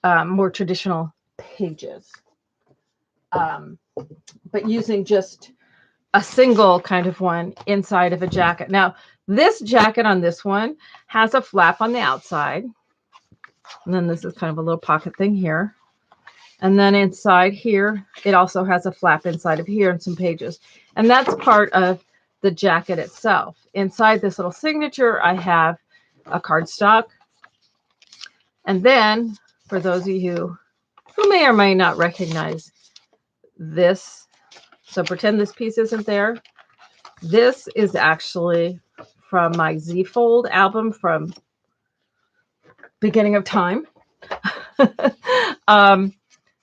more traditional pages. But using just a single kind of one inside of a jacket. Now, this jacket on this one has a flap on the outside. And then this is kind of a little pocket thing here. And then inside here, it also has a flap inside of here and some pages. And that's part of the jacket itself. Inside this little signature, I have a cardstock. And then, for those of you who may or may not recognize this, so pretend this piece isn't there. This is actually from my Z-Fold album from beginning of time.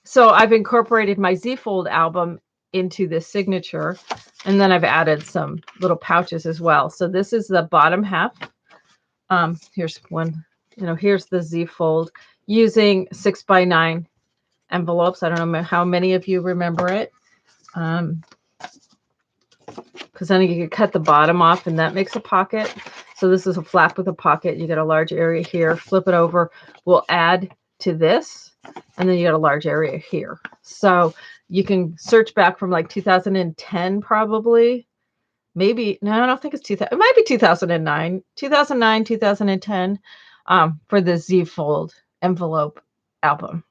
So I've incorporated my Z-Fold album into this signature, and then I've added some little pouches as well. So this is the bottom half. Here's one, here's the Z-Fold using 6x9 envelopes. I don't know how many of you remember it. Because then you can cut the bottom off, and that makes a pocket. So this is a flap with a pocket. You get a large area here. Flip it over. We'll add to this, and then you get a large area here. So you can search back from like 2010, probably. Maybe, no, I don't think it's 2000. It might be 2009, 2010, for the Z-Fold envelope album.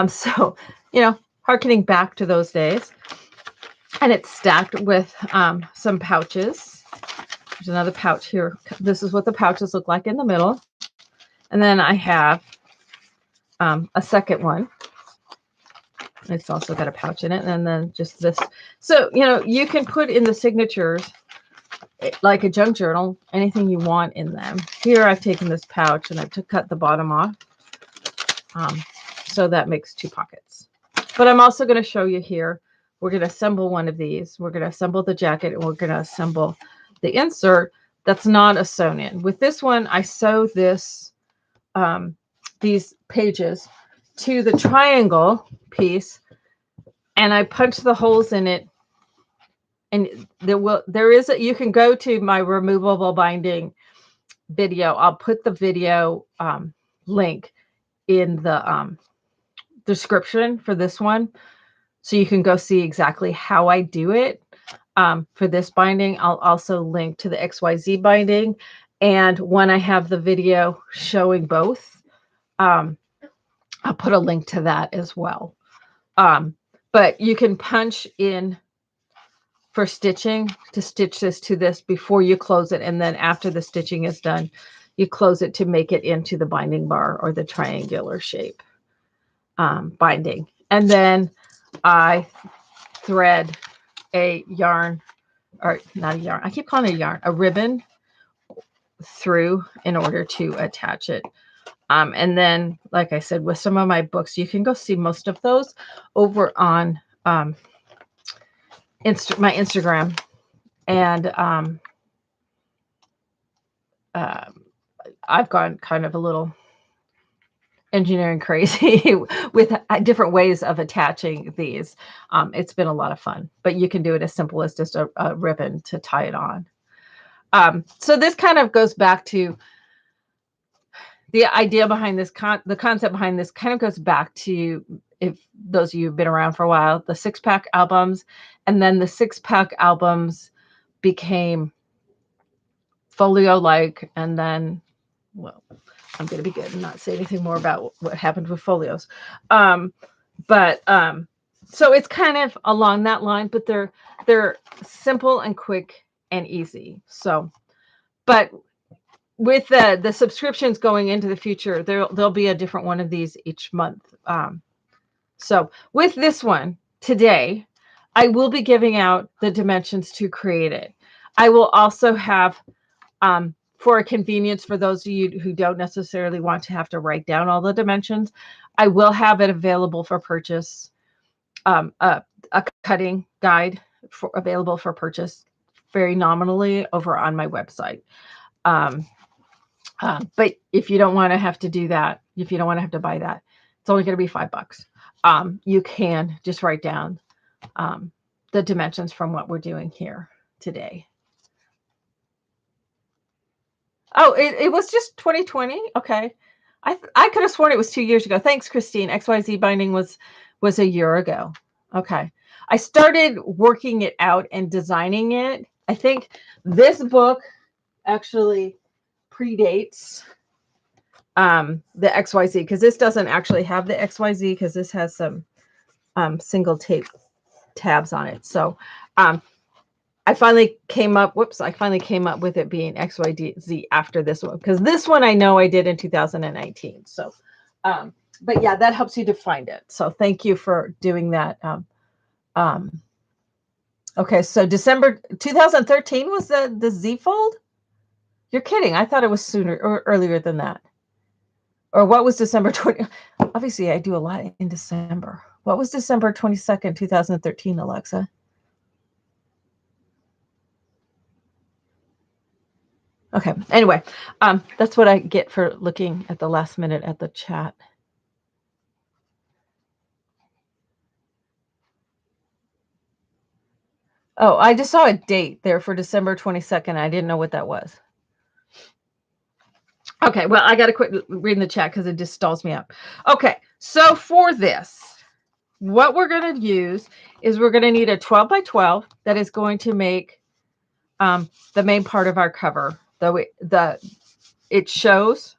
So, harkening back to those days. And it's stacked with some pouches. There's another pouch here. This is what the pouches look like in the middle. And then I have a second one. It's also got a pouch in it. And then just this. So, you can put in the signatures, like a junk journal, anything you want in them. Here I've taken this pouch and I've cut the bottom off. So that makes two pockets. But I'm also going to show you here. We're going to assemble one of these. We're going to assemble the jacket, and we're going to assemble the insert that's not a sewn in. With this one, I sew these pages to the triangle piece, and I punch the holes in it. And you can go to my removable binding video. I'll put the video link in the description for this one, so you can go see exactly how I do it. for this binding. I'll also link to the XYZ binding. And when I have the video showing both, I'll put a link to that as well. But you can punch in for stitching to stitch this to this before you close it. And then after the stitching is done, you close it to make it into the binding bar or the triangular shape binding. And then I thread a yarn, or not a yarn, I keep calling it a yarn, a ribbon through in order to attach it. And then, like I said, with some of my books, you can go see most of those over on my Instagram. And I've gone kind of a little engineering crazy with different ways of attaching these. It's been a lot of fun, but you can do it as simple as just a ribbon to tie it on. So this kind of goes back to the idea behind this, the concept behind this kind of goes back to, if those of you who've been around for a while, the 6-pack albums, and then the 6-pack albums became folio-like, and then, well, I'm going to be good and not say anything more about what happened with folios. So it's kind of along that line, but they're simple and quick and easy. So, but with the subscriptions going into the future, there'll be a different one of these each month. So with this one today, I will be giving out the dimensions to create it. I will also have, for a convenience for those of you who don't necessarily want to have to write down all the dimensions, I will have it available for purchase, a cutting guide available for purchase very nominally over on my website. But if you don't want to have to do that, if you don't want to have to buy that, it's only going to be $5. You can just write down the dimensions from what we're doing here today. Oh, it was just 2020. Okay. I could have sworn it was 2 years ago. Thanks, Christine. XYZ Binding was a year ago. Okay. I started working it out and designing it. I think this book actually predates the XYZ, because this doesn't actually have the XYZ, because this has some single tape tabs on it. So I finally came up with it being XYZ after this one, because this one I know I did in 2019. So but yeah, that helps you to find it. So thank you for doing that. Okay, so December 2013 was the Z fold? You're kidding. I thought it was sooner or earlier than that. Or what was December 20? Obviously, I do a lot in December. What was December 22nd, 2013, Alexa? Okay. Anyway, that's what I get for looking at the last minute at the chat. Oh, I just saw a date there for December 22nd. I didn't know what that was. Okay, well, I got to quit reading the chat because it just stalls me up. Okay, so for this, what we're going to use is we're going to need a 12 by 12 that is going to make the main part of our cover. Though it shows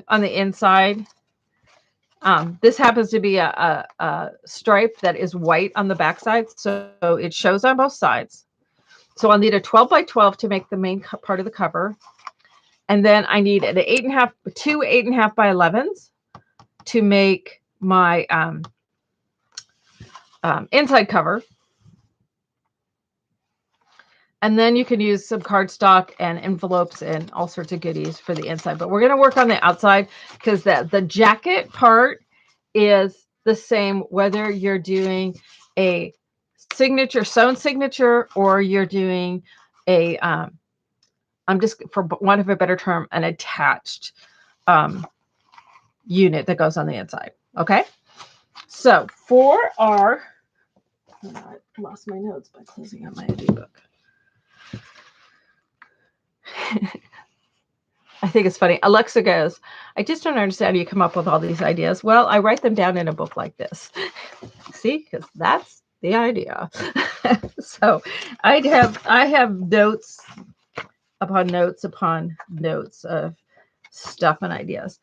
on the inside. This happens to be a stripe that is white on the back side, so it shows on both sides. So I'll need a 12 by 12 to make the main part of the cover. And then I need an 2 8.5 by 11s to make my inside cover. And then you can use some cardstock and envelopes and all sorts of goodies for the inside. But we're going to work on the outside, because the jacket part is the same whether you're doing a sewn signature, or you're doing a I'm just, for want of a better term, an attached unit that goes on the inside. Okay. So for our, I lost my notes by closing out my ID book. I think it's funny. Alexa goes, I just don't understand how you come up with all these ideas. Well, I write them down in a book like this. See, because that's the idea. So I have notes upon notes upon notes of stuff and ideas.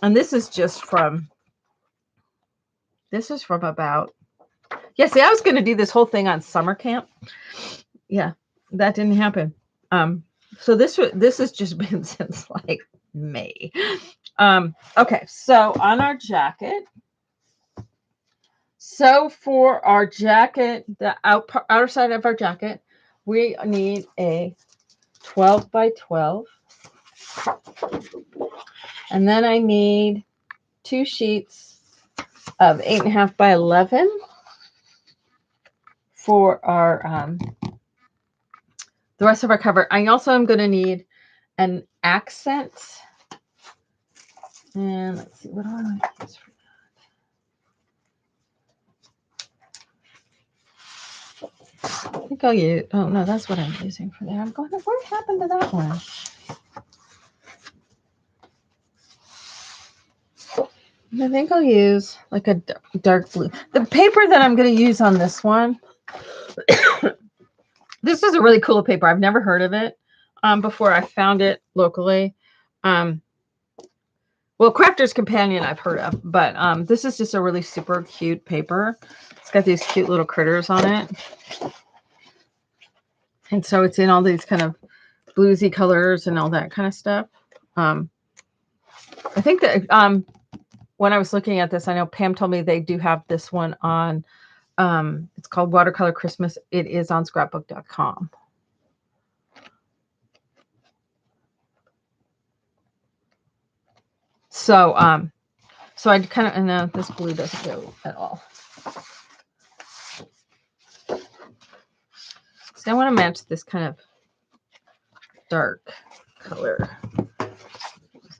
And this is from about, yeah, see, I was going to do this whole thing on summer camp. Yeah, that didn't happen. So this has just been since like May. Okay, so on our jacket. So for our jacket, the outer side of our jacket, we need a 12 by 12. And then I need 2 sheets of 8.5 by 11 for our the rest of our cover. I also am going to need an accent. And let's see, what do I want to use for that? I think I'll use, oh no, that's what I'm using for there. I'm going, what happened to that one? I think I'll use like a dark blue. The paper that I'm going to use on this one, this is a really cool paper. I've never heard of it before. I found it locally. Well, Crafter's Companion I've heard of, but this is just a really super cute paper. It's got these cute little critters on it. And so it's in all these kind of bluesy colors and all that kind of stuff. I think that when I was looking at this, I know Pam told me they do have this one on, it's called Watercolor Christmas. It is on scrapbook.com. So, so I kind of, and this blue doesn't go at all. So I want to match this kind of dark color.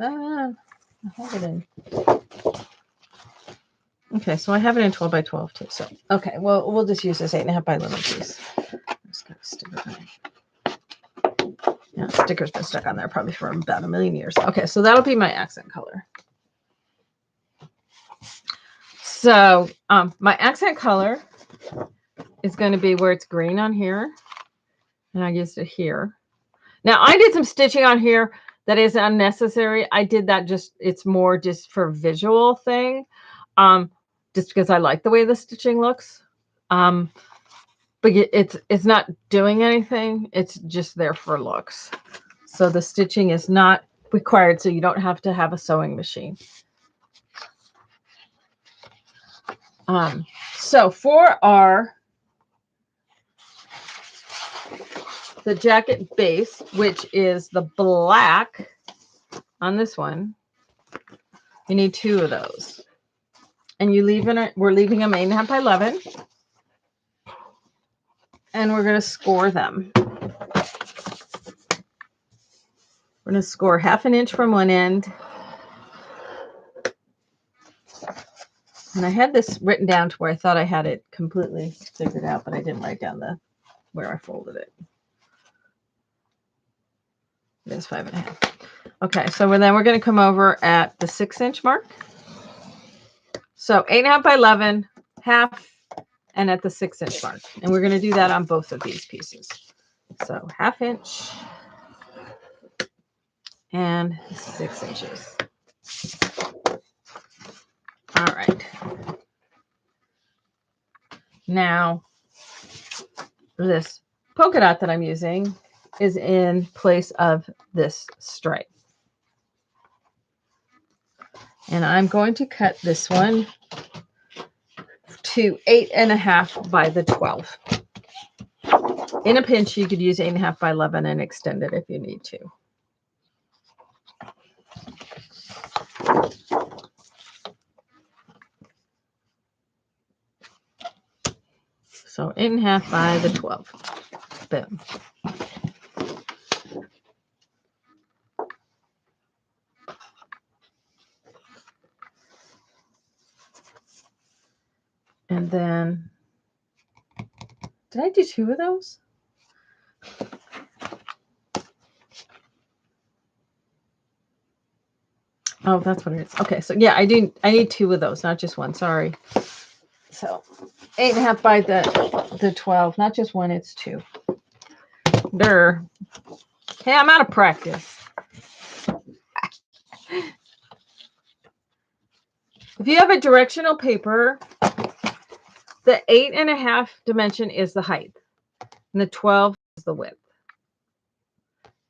I have it in. Okay, so I have it in 12 by 12 too. So, okay, well, we'll just use this 8.5 by 11 piece. I'm just going to stick it on. Yeah, sticker's been stuck on there probably for about a million years. Okay, so that'll be my accent color. So, my accent color is going to be where it's green on here, and I used it here. Now, I did some stitching on here that is unnecessary. I did that it's more just for visual thing, just because I like the way the stitching looks. But it's not doing anything. It's just there for looks. So the stitching is not required, so you don't have to have a sewing machine. So for the jacket base, which is the black on this one, you need 2 of those. And we're leaving them 8.5 by 11. And we're going to score them. We're going to score 1/2 inch from one end. And I had this written down to where I thought I had it completely figured out, but I didn't write down where I folded it. It's 5.5. Okay, so then we're going to come over at the 6-inch mark. So 8.5 by 11, 1/2, and at the 6-inch mark. And we're going to do that on both of these pieces. So 1/2 inch and 6 inches. All right. Now, this polka dot that I'm using is in place of this stripe. And I'm going to cut this one to 8.5 by the 12. In a pinch, you could use 8.5 by 11 and extend it if you need to. So 8.5 by the 12. Boom. And then, did I do 2 of those? Oh, that's what it is. Okay, so yeah, I need 2 of those, not just one. Sorry. So 8.5 by the 12, not just one, it's two. Hey, I'm out of practice. If you have a directional paper, the 8.5 dimension is the height, and the 12 is the width.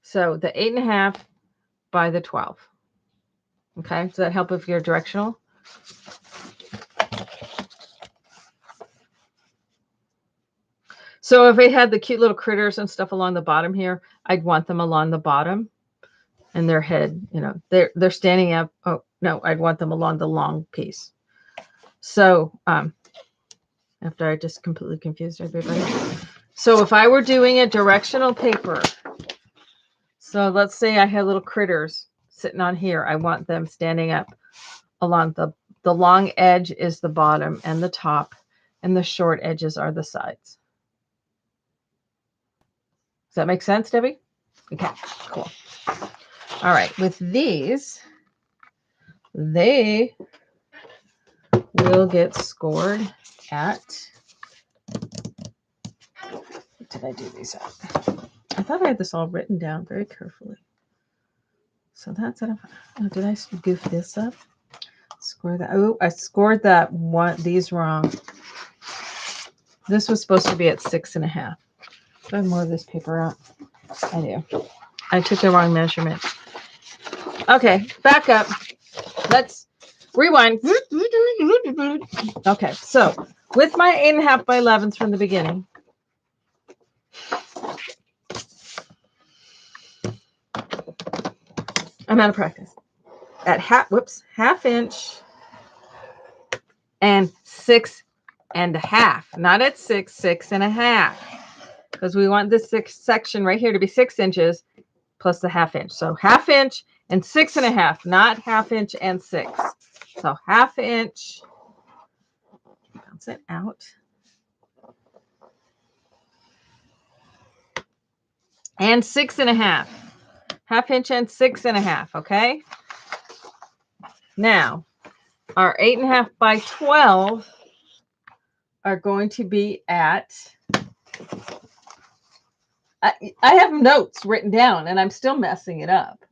So the 8.5 by the 12. Okay, does that help if you're directional? So if it had the cute little critters and stuff along the bottom here, I'd want them along the bottom, and their head, you know, they're standing up. Oh no, I'd want them along the long piece. So after I just completely confused everybody. So if I were doing a directional paper, so let's say I had little critters sitting on here, I want them standing up along the long edge is the bottom and the top, and the short edges are the sides. Does that make sense, Debbie? Okay, cool. All right, with these, they will get scored at, what did I do these at? I thought I had this all written down very carefully. So that's it. Oh, did I goof this up? Score that. Oh, I scored that one. These wrong. This was supposed to be at 6.5. Do I have more of this paper out? I do. I took the wrong measurement. Okay, back up. Let's rewind. Okay, so with my 8.5 by 11s from the beginning, I'm out of practice. At half inch and 6.5, not at 6.5, because we want this section right here to be 6 inches plus the half inch. So half inch and 6.5, not half inch and 6. So half inch, bounce it out, and 6.5. Half inch and 6.5, okay? Now, our 8.5 by 12 are going to be at, I have notes written down and I'm still messing it up.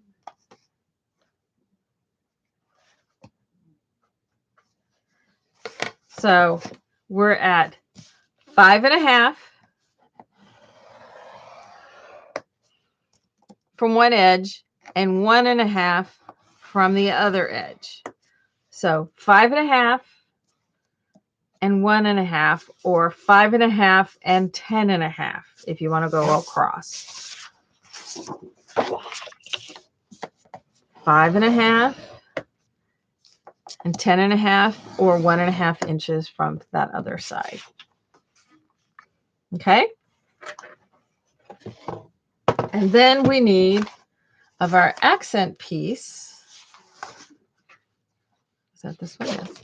So we're at 5.5 from one edge and 1.5 from the other edge. So 5.5 and 1.5, or 5.5 and 10.5 if you want to go across. 5.5 and 10.5, or 1.5 inches from that other side. Okay. And then we need, of our accent piece, is that this one? Yes.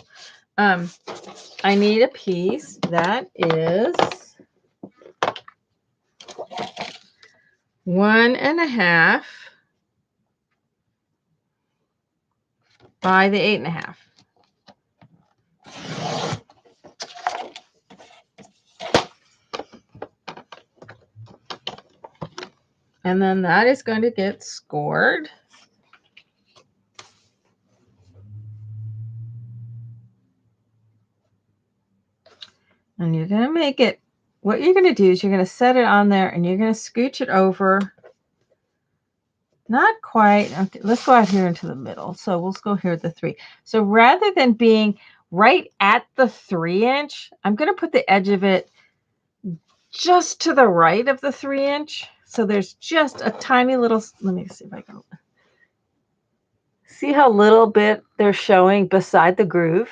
I need a piece that is 1.5 by the 8.5. And then that is going to get scored . And you're going to make it, what you're going to do is you're going to set it on there and you're going to scooch it over. Not quite. Okay, let's go out here into the middle. So we'll go here at the 3. So rather than being right at the 3 inch, I'm going to put the edge of it just to the right of the 3 inch. So there's just a tiny little, let me see if I can see how little bit they're showing beside the groove.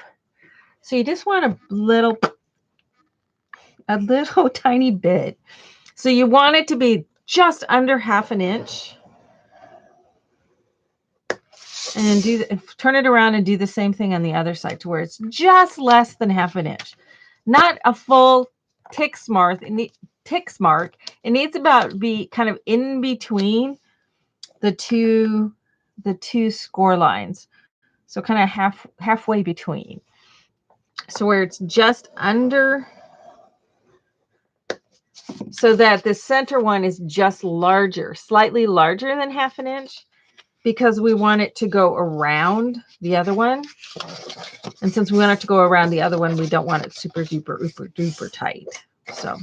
So you just want a little tiny bit. So you want it to be just under 1/2 inch. And turn it around and do the same thing on the other side to where it's just less than 1/2 inch. Not a full tick mark. It needs about be kind of in between the two score lines. So kind of halfway between. So where it's just under so that the center one is just larger, slightly larger than 1/2 inch, because we want it to go around the other one. And since we want it to go around the other one, we don't want it super duper, uber duper tight. So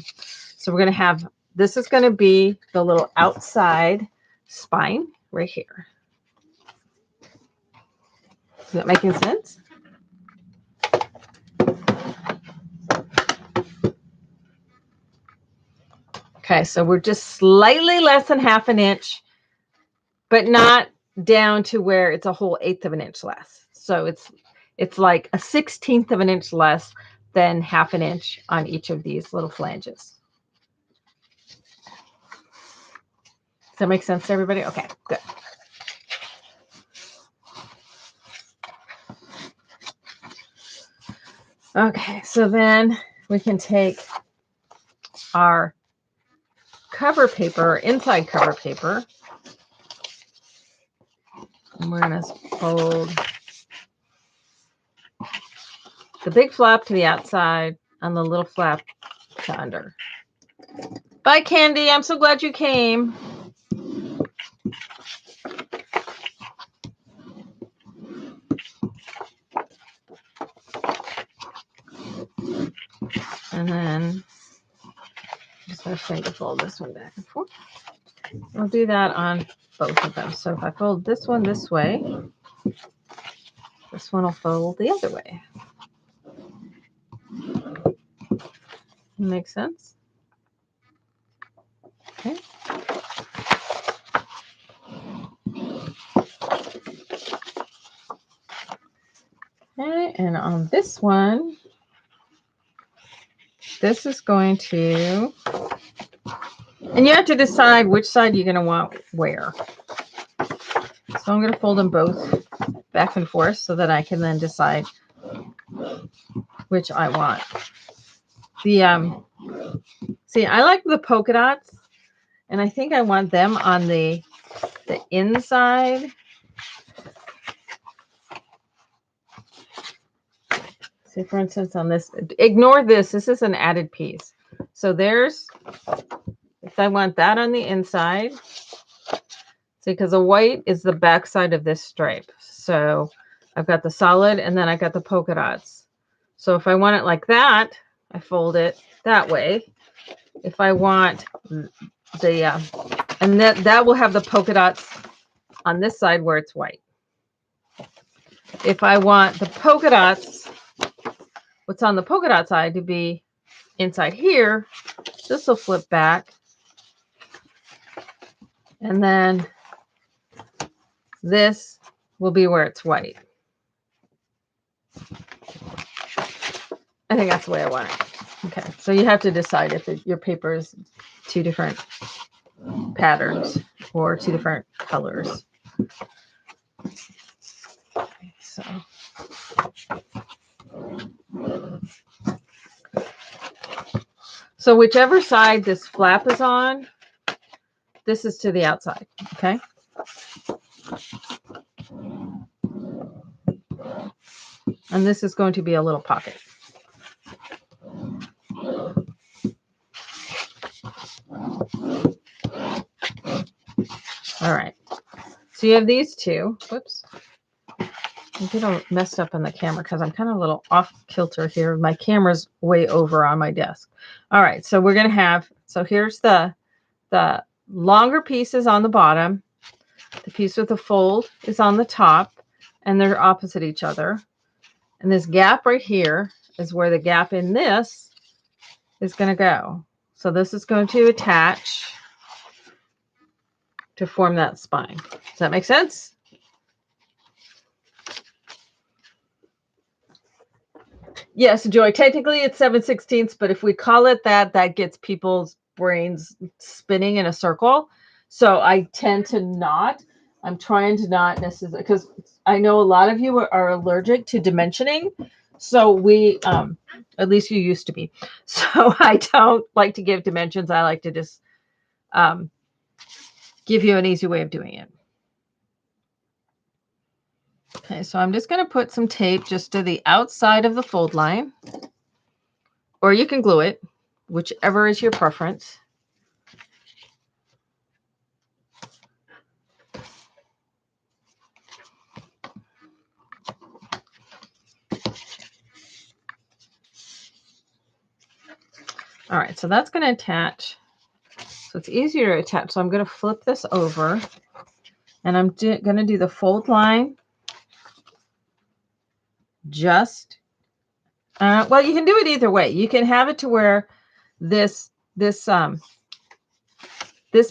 we're going to have, this is going to be the little outside spine right here. Is that making sense? Okay, so we're just slightly less than 1/2 inch, but not down to where it's a whole 1/8 inch less. So it's like a 1/16 inch less than 1/2 inch on each of these little flanges. Does that make sense to everybody? Okay, good. Okay, so then we can take our cover paper, inside cover paper, and we're going to fold the big flap to the outside and the little flap to under. Bye, Candy. I'm so glad you came. And then just going to finger fold this one back and forth. I'll do that on both of them. So if I fold this one this way, this one will fold the other way. Makes sense? Okay. Okay, and on this one, this is going to, and you have to decide which side you're going to want where. So I'm going to fold them both back and forth so that I can then decide which I want. The see, I like the polka dots, and I think I want them on the inside. See, for instance, on this, ignore this. This is an added piece. So there's, if I want that on the inside, see, because the white is the back side of this stripe. So I've got the solid, and then I got the polka dots. So if I want it like that, I fold it that way. If I want the, and that will have the polka dots on this side where it's white. If I want the polka dots, what's on the polka dot side to be inside here, this will flip back. And then this will be where it's white. I think that's the way I want it. Okay, so you have to decide if your paper is 2 different patterns or 2 different colors. Okay, so whichever side this flap is on, this is to the outside, okay? And this is going to be a little pocket. All right, so you have these 2. Whoops. I'm getting messed up on the camera because I'm kind of a little off kilter here. My camera's way over on my desk. All right, so we're going to have, so here's the longer pieces on the bottom. The piece with the fold is on the top, and they're opposite each other. And this gap right here is where the gap in this is going to go. So this is going to attach to form that spine. Does that make sense? Yes, Joy, technically it's 7/16, but if we call it that, that gets people's brains spinning in a circle. So I tend to not. I'm trying to not necessarily, because I know a lot of you are allergic to dimensioning. So we, at least you used to be. So I don't like to give dimensions. I like to just give you an easy way of doing it. Okay, so I'm just going to put some tape just to the outside of the fold line, or you can glue it. whichever is your preference. All right, so that's going to attach. So it's easier to attach. So I'm going to flip this over, and I'm going to do the fold line. Just, well, you can do it either way. You can have it to where this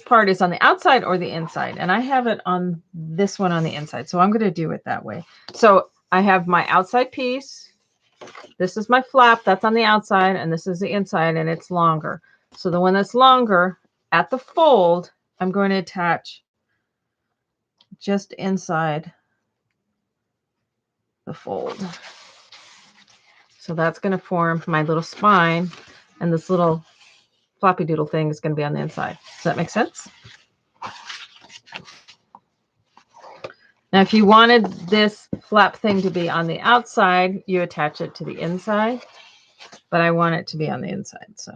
part is on the outside or the inside, and I have it on this one on the inside. So I'm going to do it that way. So I have my outside piece. This is my flap. That's on the outside, and this is the inside, and it's longer. So the one that's longer at the fold, I'm going to attach just inside the fold. So that's going to form my little spine, and this little floppy doodle thing is going to be on the inside. Does that make sense? Now, if you wanted this flap thing to be on the outside, you attach it to the inside, but I want it to be on the inside. So,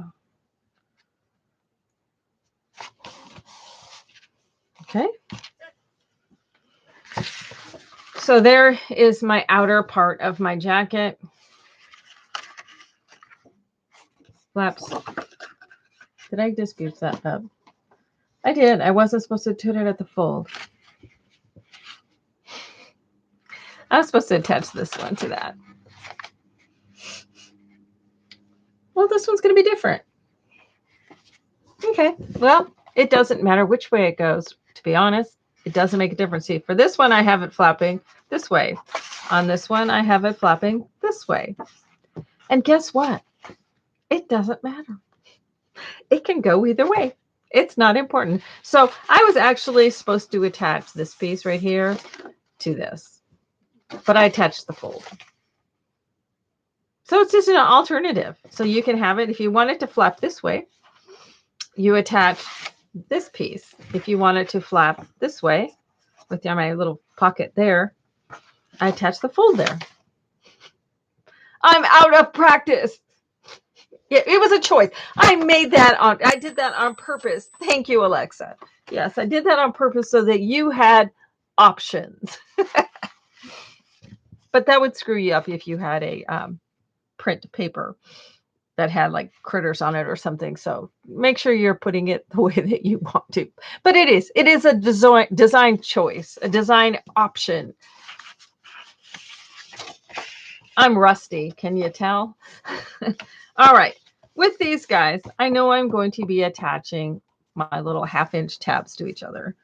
okay. So there is my outer part of my jacket. Flaps. Did I just goose that up? I did. I wasn't supposed to put it at the fold. I was supposed to attach this one to that. Well, this one's going to be different. Okay. Well, it doesn't matter which way it goes, to be honest. It doesn't make a difference. See, for this one, I have it flapping this way. On this one, I have it flapping this way. And guess what? It doesn't matter. It can go either way. It's not important. So I was actually supposed to attach this piece right here to this, but I attached the fold. So it's just an alternative. So you can have it if you want it to flap this way, you attach this piece. If you want it to flap this way with my little pocket there, I attach the fold there. I'm out of practice. Yeah, it was a choice. I did that on purpose. Thank you, Alexa. Yes, I did that on purpose so that you had options. But that would screw you up if you had a print paper that had like critters on it or something. So make sure you're putting it the way that you want to. But it is a design choice, a design option. I'm rusty. Can you tell? All right. With these guys, I know I'm going to be attaching my little 1/2-inch tabs to each other.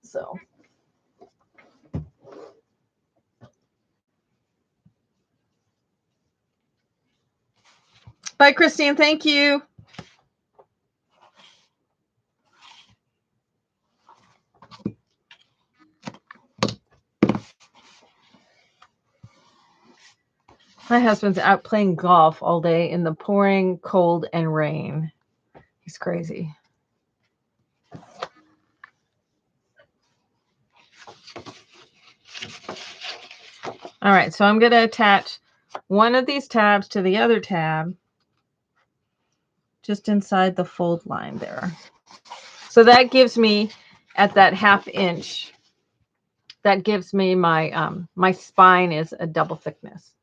So bye, Christine. Thank you. My husband's out playing golf all day in the pouring cold and rain. He's crazy. All right, so I'm going to attach one of these tabs to the other tab just inside the fold line there. So that gives me, at that 1/2 inch, that gives me my spine is a double thickness.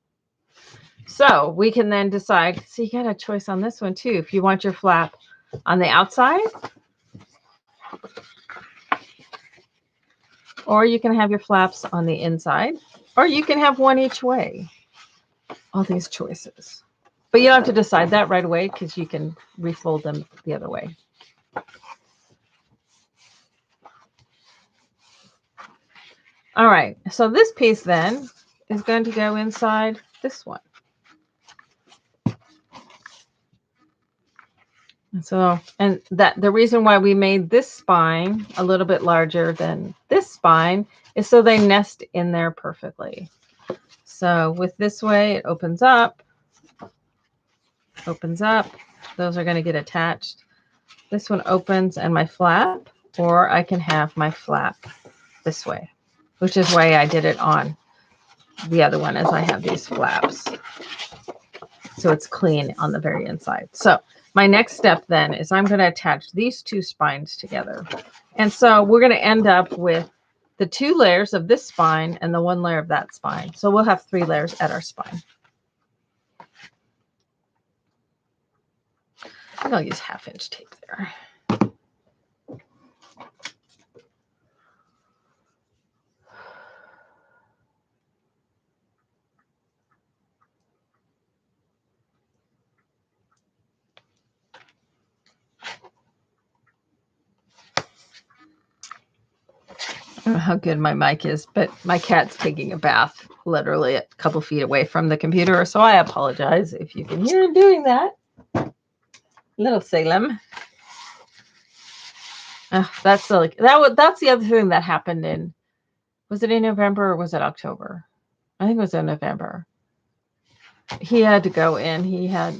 So we can then decide, so you got a choice on this one too. If you want your flap on the outside, or you can have your flaps on the inside, or you can have one each way. All these choices. But you don't have to decide that right away because you can refold them the other way. All right, so this piece then is going to go inside this one. So, and that the reason why we made this spine a little bit larger than this spine is so they nest in there perfectly. So with this way, it opens up. Those are going to get attached. This one opens and my flap, or I can have my flap this way, which is why I did it on the other one, as I have these flaps. So it's clean on the very inside. So my next step then is I'm going to attach these two spines together. And so we're going to end up with the 2 layers of this spine and the 1 layer of that spine. So we'll have 3 layers at our spine. And I'll use 1/2 inch tape there. I don't know how good my mic is, but my cat's taking a bath literally a couple feet away from the computer, so I apologize if you can hear him doing that. Little Salem. That's the other thing that happened in, was it in November or was it October? I think it was in November. He had to go in. He had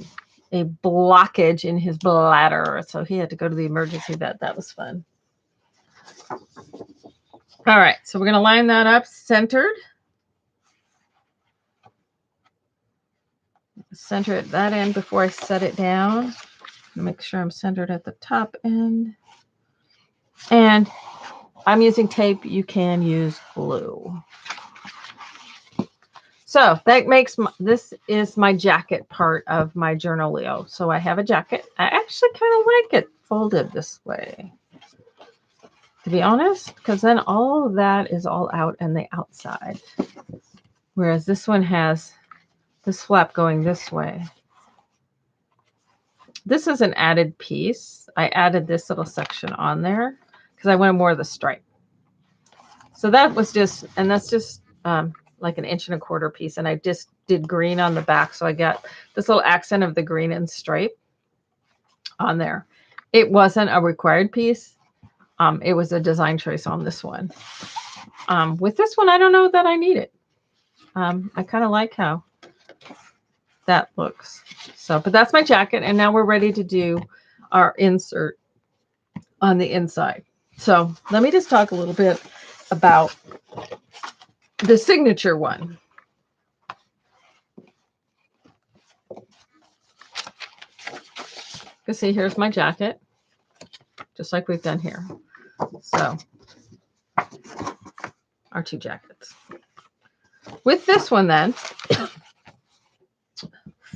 a blockage in his bladder, so he had to go to the emergency vet. That was fun. All right, so we're going to line that up centered. Center at that end before I set it down. Make sure I'm centered at the top end. And I'm using tape. You can use glue. So that makes this is my jacket part of my Journolio. So I have a jacket. I actually kind of like it folded this way, to be honest, because then all of that is all out and the outside. Whereas this one has this flap going this way. This is an added piece. I added this little section on there because I wanted more of the stripe. So that was just, and that's just like an 1.25 inch piece. And I just did green on the back. So I got this little accent of the green and stripe on there. It wasn't a required piece. It was a design choice on this one. With this one, I don't know that I need it. I kind of like how that looks. So, but that's my jacket. And now we're ready to do our insert on the inside. So let me just talk a little bit about the signature one. You see, here's my jacket, just like we've done here. So our 2 jackets. With this one then,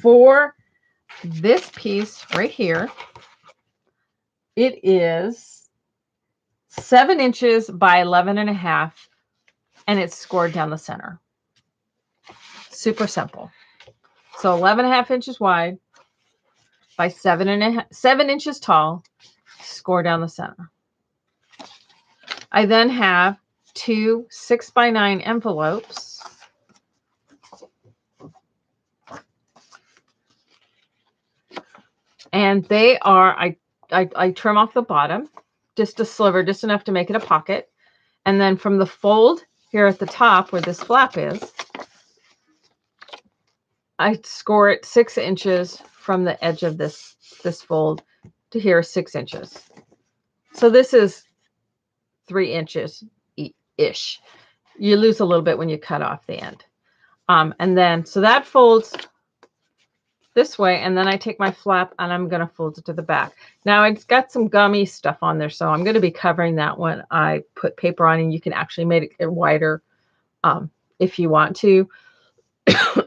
for this piece right here, it is 7 inches by 11.5, and it's scored down the center. Super simple. So 11.5 inches wide by 7 inches tall, score down the center. I then have 2 6x9 envelopes. And they are, I trim off the bottom, just a sliver, just enough to make it a pocket. And then from the fold here at the top where this flap is, I score it 6 inches from the edge of this fold to here, 6 inches. So this is 3 inches ish. You lose a little bit when you cut off the end. And then, so that folds this way, and then I take my flap and I'm going to fold it to the back. Now it's got some gummy stuff on there, so I'm going to be covering that when I put paper on, and you can actually make it wider if you want to.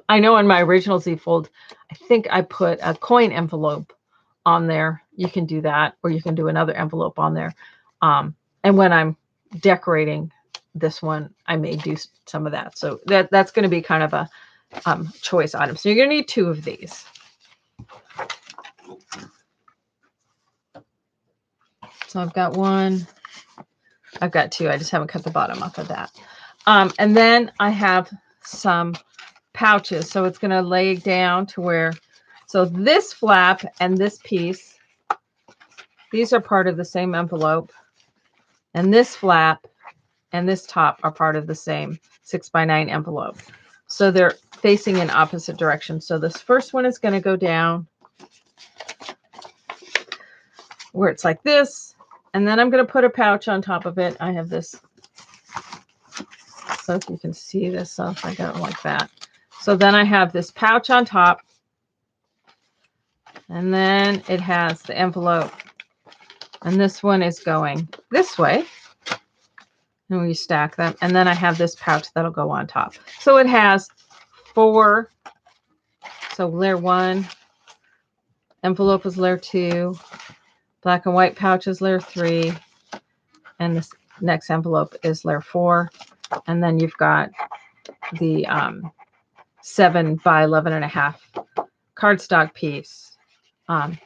I know in my original Z fold, I think I put a coin envelope on there. You can do that, or you can do another envelope on there. And when I'm decorating this one, I may do some of that. So that's going to be kind of a choice item. So you're going to need 2 of these. So I've got 1. I've got 2. I just haven't cut the bottom off of that. And then I have some pouches. So it's going to lay down to where, so this flap and this piece, these are part of the same envelope. And this flap and this top are part of the same 6x9 envelope. So they're facing in opposite directions. So this first one is going to go down where it's like this. And then I'm going to put a pouch on top of it. I have this. So if you can see this, so I got it like that. So then I have this pouch on top. And then it has the envelope. And this one is going this way. And we stack them. And then I have this pouch that'll go on top. So it has 4. So layer 1. Envelope is layer 2. Black and white pouch is layer 3. And this next envelope is layer 4. And then you've got the 7 by 11.5 cardstock piece. And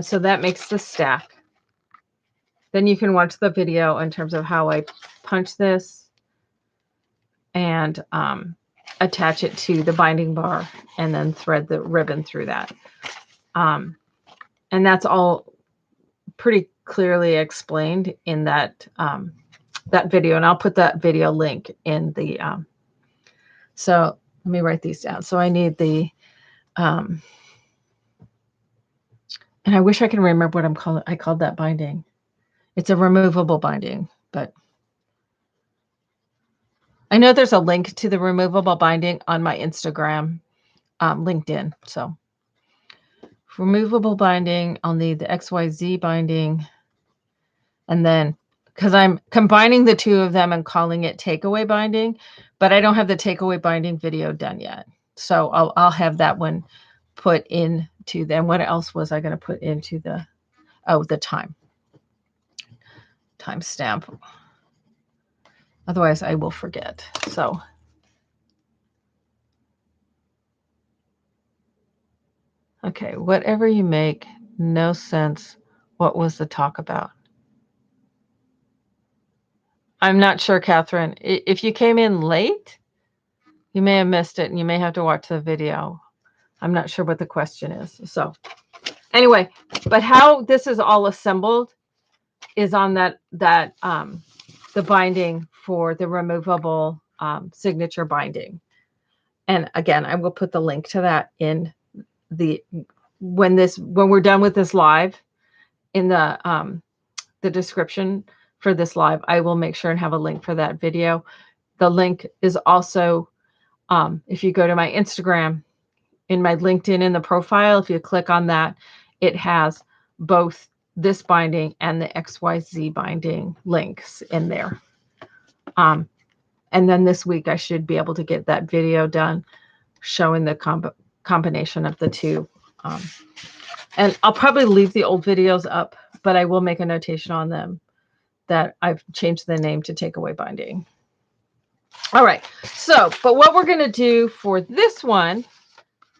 so that makes the stack. Then you can watch the video in terms of how I punch this and attach it to the binding bar and then thread the ribbon through that. And that's all pretty clearly explained in that that video. And I'll put that video link in the, so let me write these down. So I need the, and I wish I can remember what I'm calling, I called that binding. It's a removable binding, but I know there's a link to the removable binding on my Instagram, LinkedIn. So removable binding, I'll need the XYZ binding. And then, because I'm combining the two of them and calling it takeaway binding, but I don't have the takeaway binding video done yet. So I'll have that one put into them. What else was I going to put into the, oh, the time stamp. Otherwise I will forget. So okay, whatever you make, no sense. What was the talk about? I'm not sure, Catherine. If you came in late, you may have missed it and you may have to watch the video. I'm not sure what the question is. So anyway, but how this is all assembled is on that the binding for the removable signature binding. And again, I will put the link to that in the when we're done with this live in the description for this live. I will make sure and have a link for that video. The link is also if you go to my Instagram, in my LinkedIn in the profile, if you click on that, it has both this binding and the XYZ binding links in there. And then this week I should be able to get that video done showing the combination of the two. And I'll probably leave the old videos up, but I will make a notation on them that I've changed the name to takeaway binding. All right. So, but what we're going to do for this one,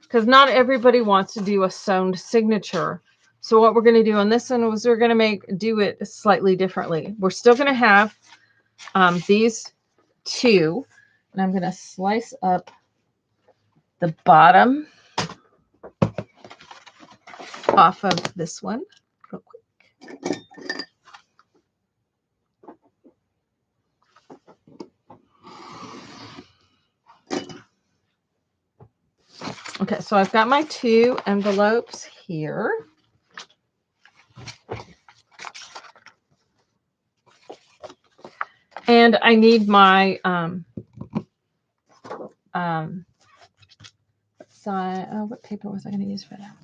because not everybody wants to do a sewn signature. So what we're going to do on this one is we're going to do it slightly differently. We're still going to have these two, and I'm going to slice up the bottom off of this one real quick. Okay, so I've got my 2 envelopes here. And I need my what paper was I going to use for that?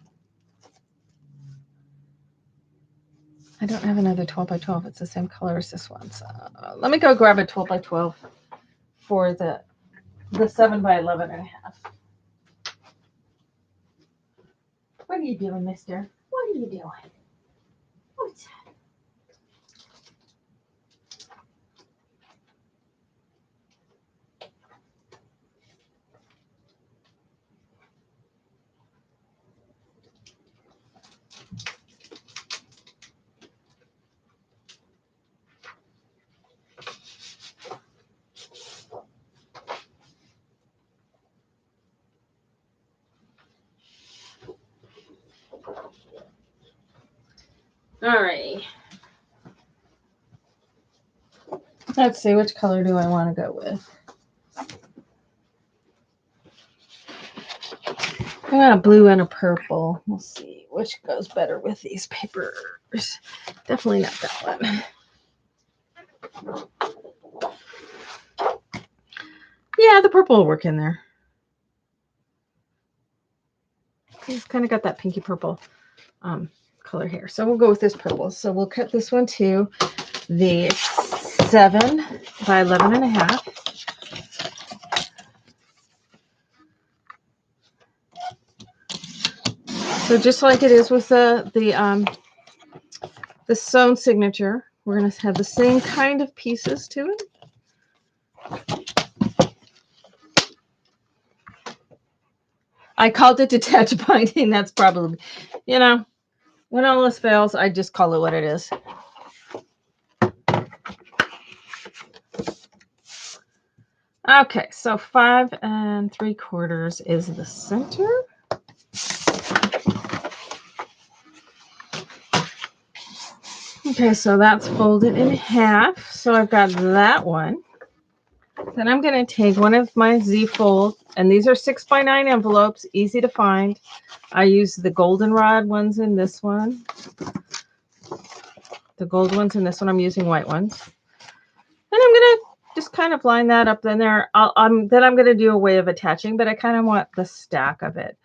I don't have another 12 by 12. It's the same color as this one. So let me go grab a 12 by 12 for the 7 by 11.5. What are you doing, mister? What are you doing? What's that? All right. Let's see, which color do I want to go with? I got a blue and a purple. We'll see which goes better with these papers. Definitely not that one. Yeah, the purple will work in there. It's kind of got that pinky purple color here. So we'll go with this purple. So we'll cut this one to the 7 by 11 and a half. So just like it is with the sewn signature, we're going to have the same kind of pieces to it. I called it detached binding. That's probably, you know, when all this fails, I just call it what it is. Okay, so 5 3/4 is the center. Okay, so that's folded in half. So I've got that one. Then I'm going to take one of my Z-fold, and these are 6 by 9 envelopes, easy to find. I use the goldenrod ones in this one. The gold ones in this one, I'm using white ones. And I'm going to just kind of line that up in there. Then I'm going to do a way of attaching, but I kind of want the stack of it.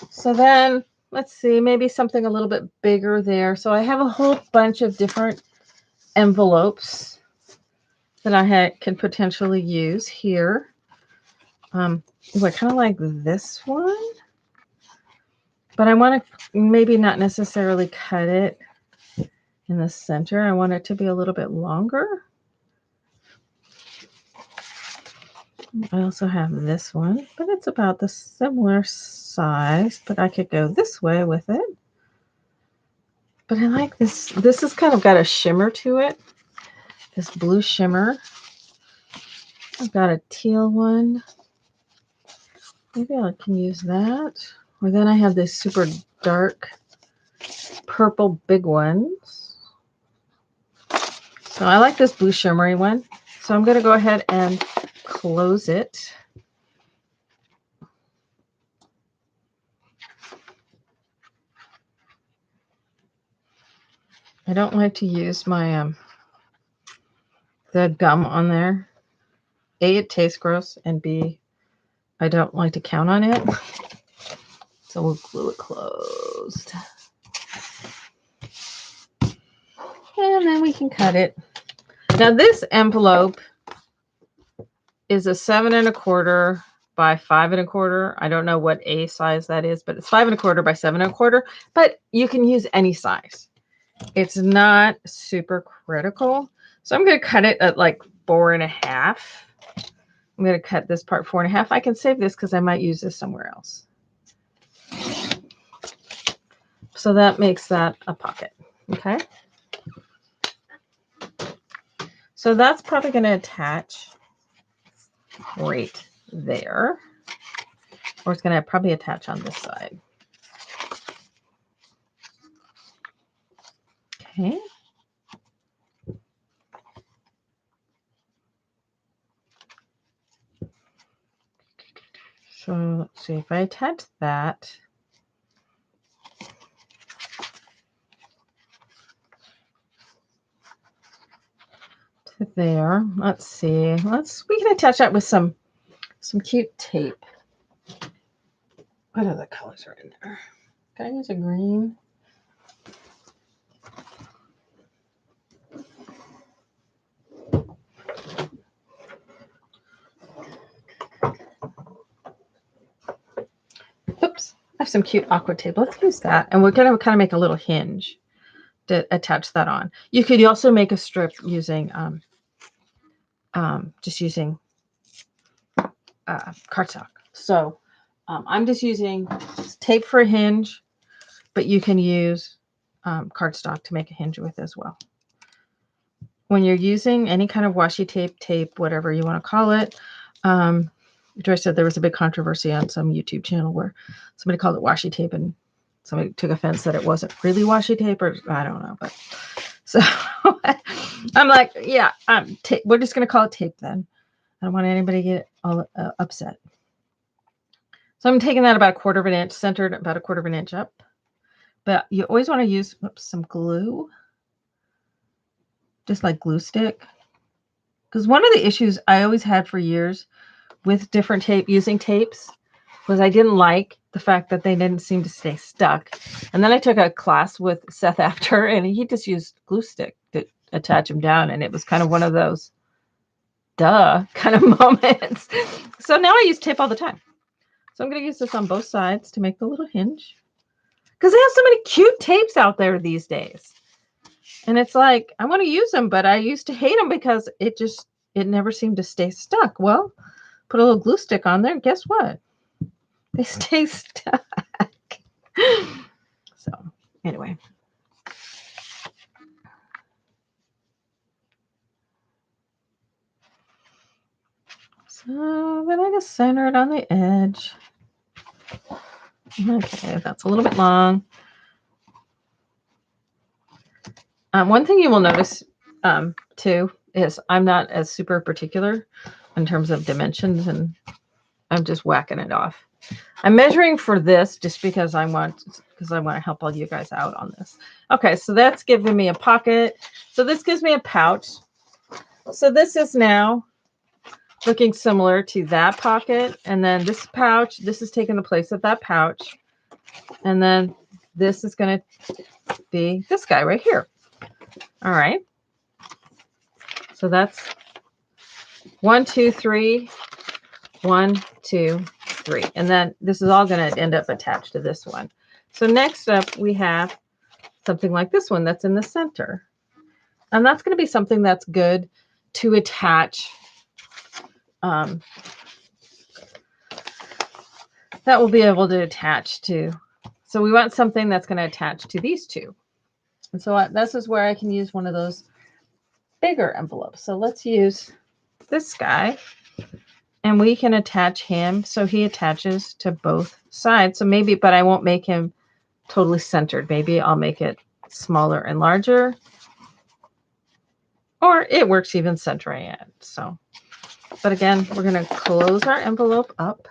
So then, let's see, maybe something a little bit bigger there. So I have a whole bunch of different envelopes that I can potentially use here. I kind of like this one, but I want to maybe not necessarily cut it in the center. I want it to be a little bit longer. I also have this one, but it's about the similar size, but I could go this way with it. But I like this. This has kind of got a shimmer to it, this blue shimmer. I've got a teal one. Maybe I can use that. Or then I have this super dark purple big ones. So I like this blue shimmery one. So I'm going to go ahead and close it. I don't like to use my the gum on there. A, it tastes gross, and B, I don't like to count on it. So we'll glue it closed. And then we can cut it. Now this envelope is a 7 1/4 by 5 1/4. I don't know what a size that is, but it's 5 1/4 by 7 1/4. But you can use any size. It's not super critical. So I'm going to cut it at like 4 1/2. I'm going to cut this part 4 1/2. I can save this because I might use this somewhere else. So that makes that a pocket. Okay. So that's probably going to attach right there. Or it's going to probably attach on this side. Okay. So let's see if I attach that. To there. Let's see. We can attach that with some cute tape. What other colors are in there? Can I use a green? Oops. I have some cute aqua tape. Let's use that. And we're going to kind of make a little hinge to attach that on. You could also make a strip using just using cardstock. So I'm just using tape for a hinge, but you can use cardstock to make a hinge with as well. When you're using any kind of washi tape, whatever you want to call it, Joyce said there was a big controversy on some YouTube channel where somebody called it washi tape and somebody took offense that it wasn't really washi tape, or I don't know. But so I'm like, yeah, we're just going to call it tape then. I don't want anybody to get all upset. So I'm taking that about 1/4 inch, centered about 1/4 inch up. But you always want to use some glue, just like glue stick. Because one of the issues I always had for years with different tape, using tapes, was I didn't like the fact that they didn't seem to stay stuck. And then I took a class with Seth after, and he just used glue stick to attach them down. And it was kind of one of those duh kind of moments. So now I use tape all the time. So I'm going to use this on both sides to make the little hinge, because they have so many cute tapes out there these days. And it's like, I want to use them, but I used to hate them because it never seemed to stay stuck. Well, put a little glue stick on there. Guess what? They stay stuck. So anyway. So then I just center it on the edge. Okay, that's a little bit long. One thing you will notice too is I'm not as super particular in terms of dimensions, and I'm just whacking it off. I'm measuring for this just because I want to help all you guys out on this. Okay, so that's giving me a pocket. So this gives me a pouch. So this is now looking similar to that pocket. And then this pouch, this is taking the place of that pouch. And then this is going to be this guy right here. All right. So that's 1, 2, 3, 1, 2, 3. And then this is all going to end up attached to this one. So next up, we have something like this one that's in the center. And that's going to be something that's good to attach. That will be able to attach to. So we want something that's going to attach to these two. And so this is where I can use one of those bigger envelopes. So let's use this guy. And we can attach him so he attaches to both sides. So maybe, but I won't make him totally centered. Maybe I'll make it smaller and larger. Or it works even centering it. So, but again, we're going to close our envelope up.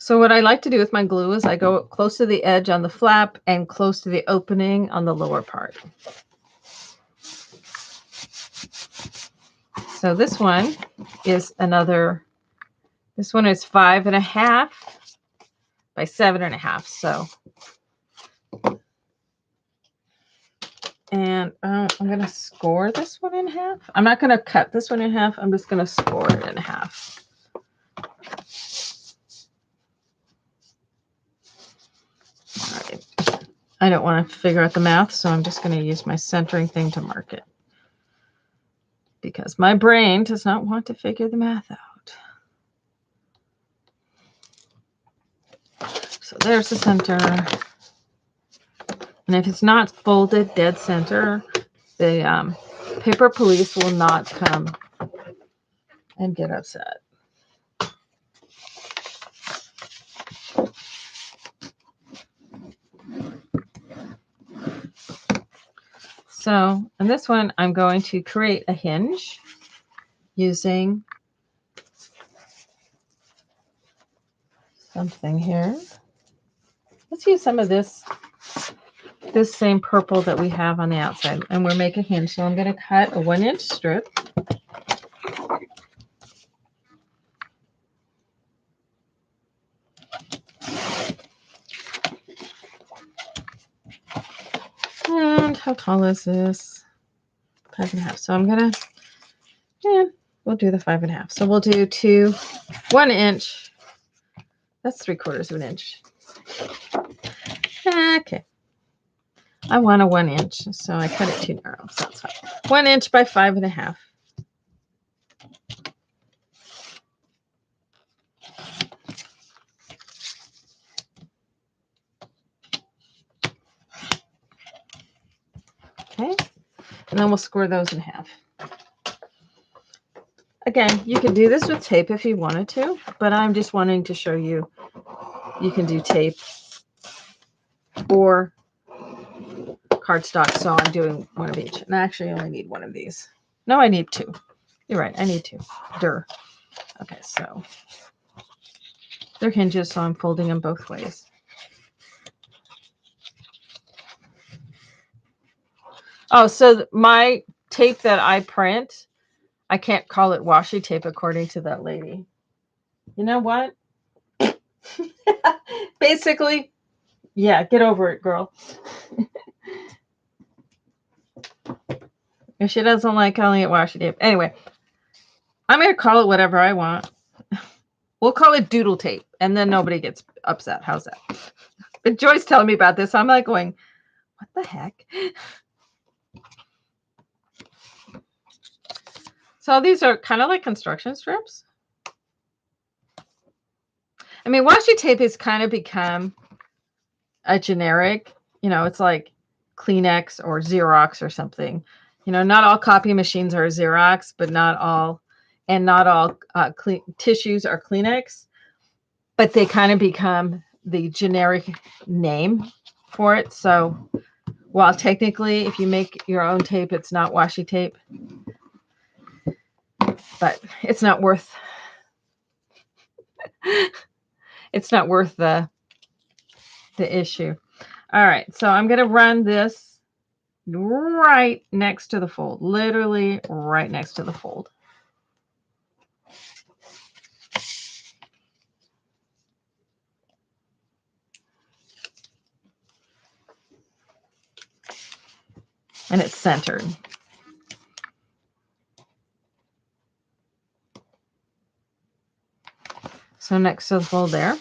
So what I like to do with my glue is I go close to the edge on the flap and close to the opening on the lower part. So this one is this one is 5.5 by 7.5. So, and I'm going to score this one in half. I'm not going to cut this one in half. I'm just going to score it in half. All right. I don't want to figure out the math, so I'm just going to use my centering thing to mark it, because my brain does not want to figure the math out. So there's the center. And if it's not folded dead center, the paper police will not come and get upset. So in this one, I'm going to create a hinge using something here. Let's use some of this same purple that we have on the outside, and we'll make a hinge. So I'm going to cut a 1-inch strip. And how tall is this? 5.5. So I'm going to, we'll do the 5.5. So we'll do 1 inch. That's 3/4 of an inch. Okay. I want a 1 inch, so I cut it too narrow. So that's fine. 1 inch by 5.5. Okay. And then we'll score those in half. Again, you can do this with tape if you wanted to, but I'm just wanting to show you can do tape or cardstock, so I'm doing one of each. And I actually only need one of these. No, I need 2. You're right, I need 2. Durr. Okay, so they're hinges, so I'm folding them both ways. Oh, so my tape that I print, I can't call it washi tape according to that lady. You know what? Basically, yeah, get over it, girl. If she doesn't like calling it washi tape. Anyway, I'm going to call it whatever I want. We'll call it doodle tape, and then nobody gets upset. How's that? But Joy's telling me about this. I'm like going, what the heck? So these are kind of like construction strips. I mean, washi tape has kind of become a generic, it's like Kleenex or Xerox or something. Not all copy machines are Xerox, but not all tissues are Kleenex, but they kind of become the generic name for it. So while technically, if you make your own tape, it's not washi tape, but it's not worth the issue. All right, so I'm going to run this right next to the fold, literally right next to the fold. And it's centered. So next to the fold there.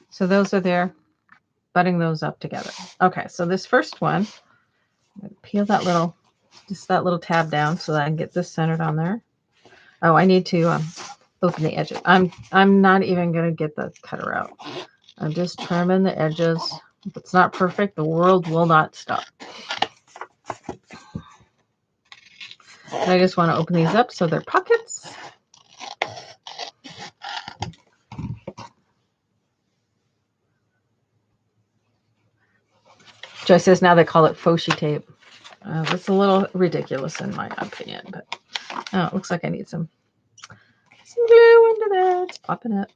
So those are there, butting those up together. Okay, so this first one, I'm going to peel that little tab down so that I can get this centered on there. Oh, I need to open the edges. I'm not even going to get the cutter out. I'm just trimming the edges. If it's not perfect, the world will not stop. And I just want to open these up so they're pockets. Joy says now they call it Foshi tape. That's a little ridiculous in my opinion, but it looks like I need some glue under there. It's popping up.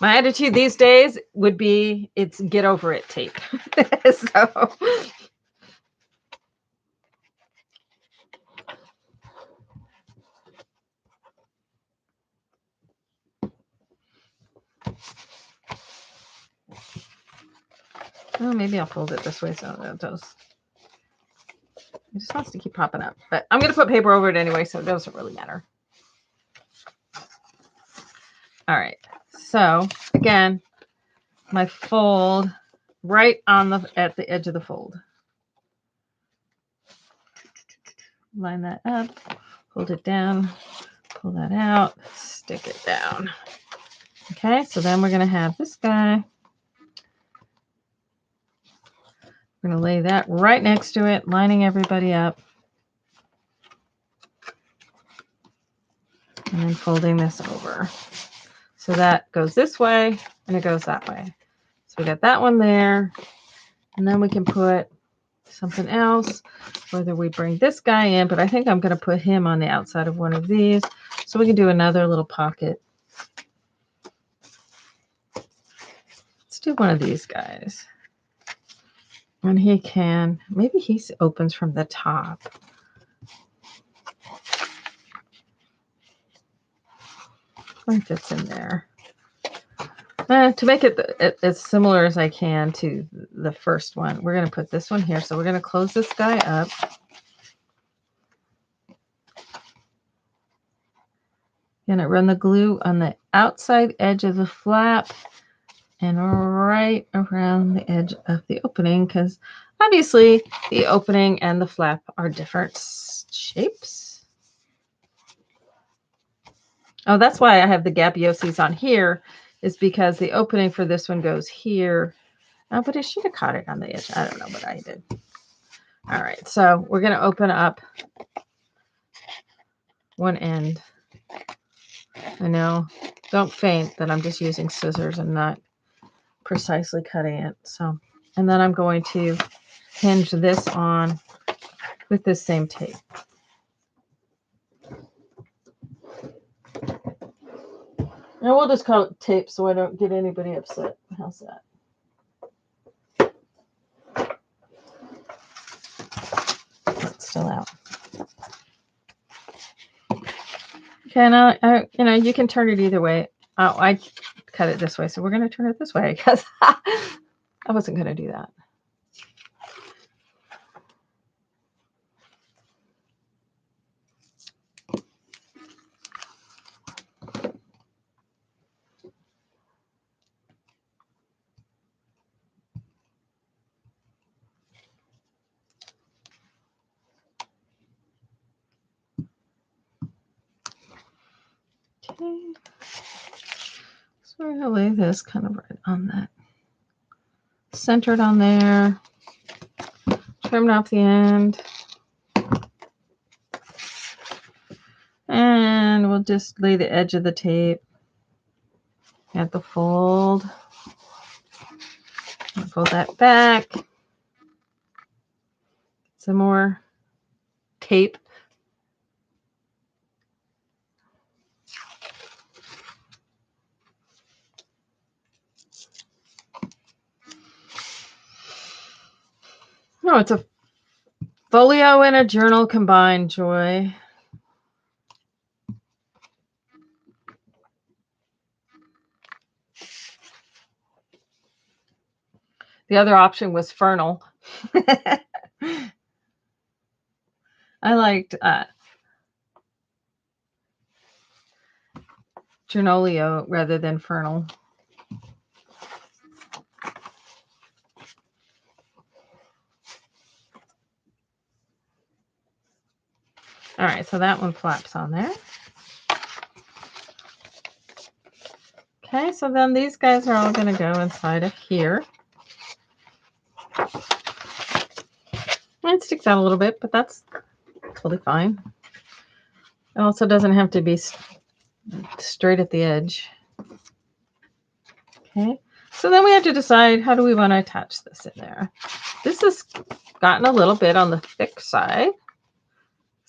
My attitude these days would be it's get over it tape. So maybe I'll fold it this way so that does. It just wants to keep popping up. But I'm going to put paper over it anyway, so it doesn't really matter. All right. So again, my fold right at the edge of the fold. Line that up, hold it down, pull that out, stick it down. Okay, so then we're going to have this guy. We're going to lay that right next to it, lining everybody up. And then folding this over. So that goes this way and it goes that way. So we got that one there. And then we can put something else, whether we bring this guy in, but I think I'm going to put him on the outside of one of these. So we can do another little pocket. Let's do one of these guys. And maybe he opens from the top. It fits in there. To make it as similar as I can to the first one, we're going to put this one here. So we're going to close this guy up. Going to run the glue on the outside edge of the flap and right around the edge of the opening, because obviously the opening and the flap are different shapes. Oh, that's why I have the gap Yosis on here, is because the opening for this one goes here. Oh, but I should have caught it on the edge. I don't know what I did. All right, so we're going to open up one end. I know, don't faint that I'm just using scissors and not precisely cutting it. So, and then I'm going to hinge this on with this same tape. And we'll just call it tape so I don't get anybody upset. How's that? still out. Okay, now you know, you can turn it either way. Oh, I cut it this way, so we're going to turn it this way because I wasn't going to do that. Okay. So we're going to lay this kind of right on that. Centered on there. Trimmed off the end. And we'll just lay the edge of the tape at the fold. Fold that back. Some more tape. No, it's a folio and a journal combined, Joy. The other option was Fernal. I liked Journolio rather than Fernal. All right, so that one flaps on there. Okay, so then these guys are all going to go inside of here. It sticks out a little bit, but that's totally fine. It also doesn't have to be straight at the edge. Okay, so then we have to decide, how do we want to attach this in there? This has gotten a little bit on the thick side.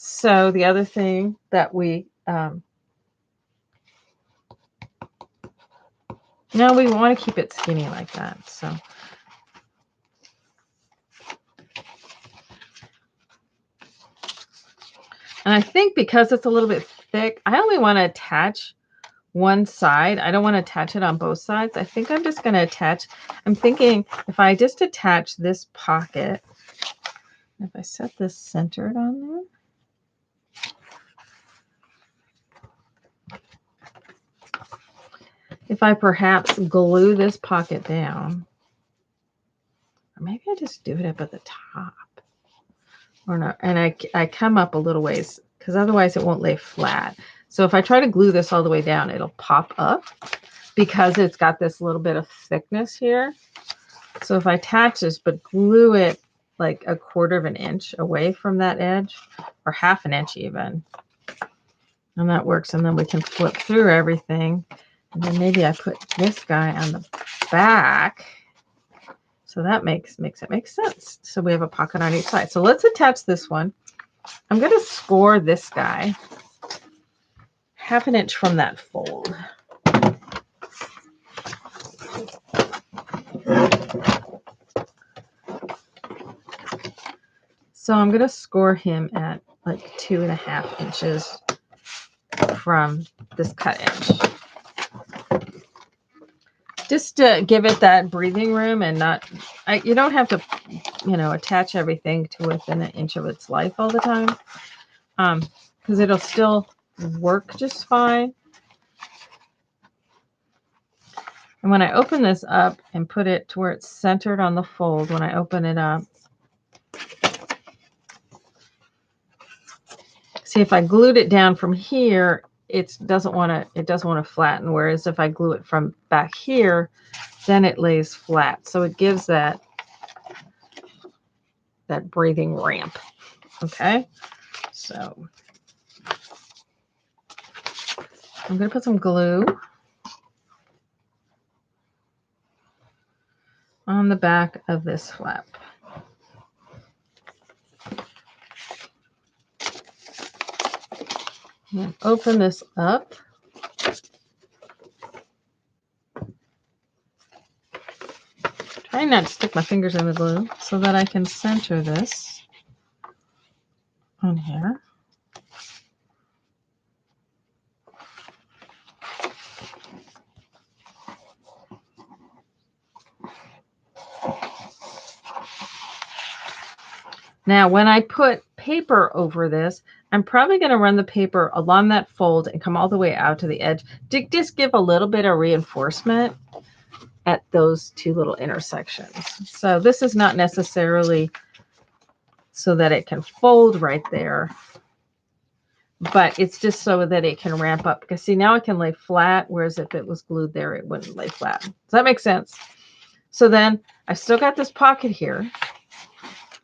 So the other thing that we, no, we want to keep it skinny like that. So and I think because it's a little bit thick, I only want to attach one side. I don't want to attach it on both sides. I think I'm just going to attach. I'm thinking if I just attach this pocket, if I set this centered on there. If I perhaps glue this pocket down, or maybe I just do it up at the top. Or not, and I come up a little ways because otherwise it won't lay flat. So if I try to glue this all the way down, it'll pop up because it's got this little bit of thickness here. So if I attach this, but glue it like 1/4 of an inch away from that edge, or 1/2 an inch even, and that works. And then we can flip through everything. And then maybe I put this guy on the back. So that makes it make sense. So we have a pocket on each side. So let's attach this one. I'm going to score this guy 1/2 an inch from that fold. So I'm going to score him at like 2.5 inches from this cut edge. Just to give it that breathing room and not, you don't have to, you know, attach everything to within 1 inch of its life all the time, because it'll still work just fine. And when I open this up and put it to where it's centered on the fold, when I open it up, see if I glued it down from here, it doesn't want to flatten. Whereas if I glue it from back here, then it lays flat. So it gives that breathing ramp. Okay, so I'm going to put some glue on the back of this flap. And open this up. Try not to stick my fingers in the glue so that I can center this. on here. Now, when I put paper over this, I'm probably going to run the paper along that fold and come all the way out to the edge to just give a little bit of reinforcement at those two little intersections. So this is not necessarily so that it can fold right there, but it's just so that it can ramp up. Because see, now it can lay flat, whereas if it was glued there, it wouldn't lay flat. Does that make sense? So then I've still got this pocket here.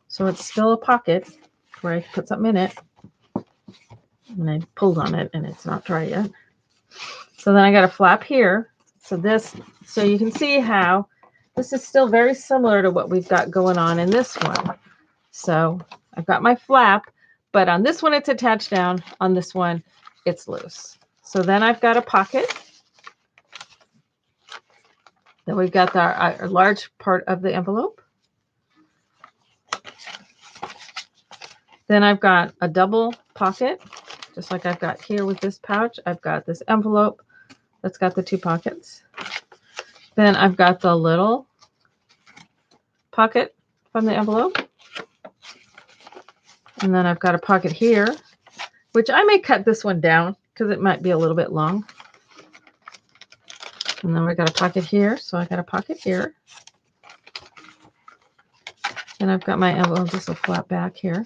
So it's still a pocket where I put something in it. And I pulled on it and it's not dry yet. So then I got a flap here. So you can see how this is still very similar to what we've got going on in this one. So I've got my flap, but on this one it's attached down. On this one it's loose. So then I've got a pocket. Then we've got our large part of the envelope. Then I've got a double pocket, just like I've got here with this pouch. I've got this envelope that's got the two pockets. Then I've got the little pocket from the envelope. And then I've got a pocket here, which I may cut this one down because it might be a little bit long. And then we've got a pocket here. So I got a pocket here. And I've got my envelope, this will flap back here.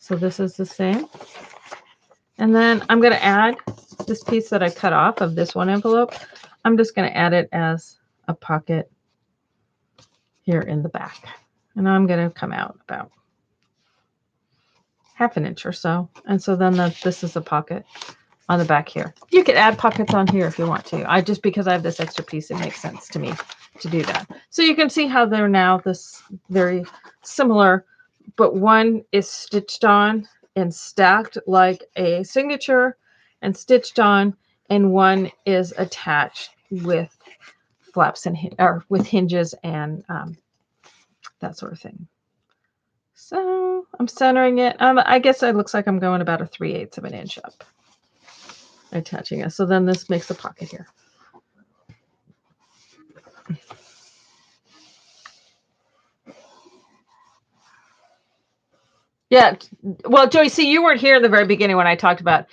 So this is the same. And then I'm going to add this piece that I cut off of this one envelope. I'm just going to add it as a pocket here in the back. And I'm going to come out about half an inch or so. And so then this is a pocket on the back here. You could add pockets on here if you want to. Just because I have this extra piece, it makes sense to me to do that. So you can see how they're now this very similar, but one is stitched on and stacked like a signature and stitched on, and one is attached with flaps and or with hinges and that sort of thing. So I'm centering it. I guess it looks like I'm going about a 3/8 of an inch up, attaching it. So then this makes a pocket here. Yeah. Well, Joey, see, you weren't here in the very beginning when I talked about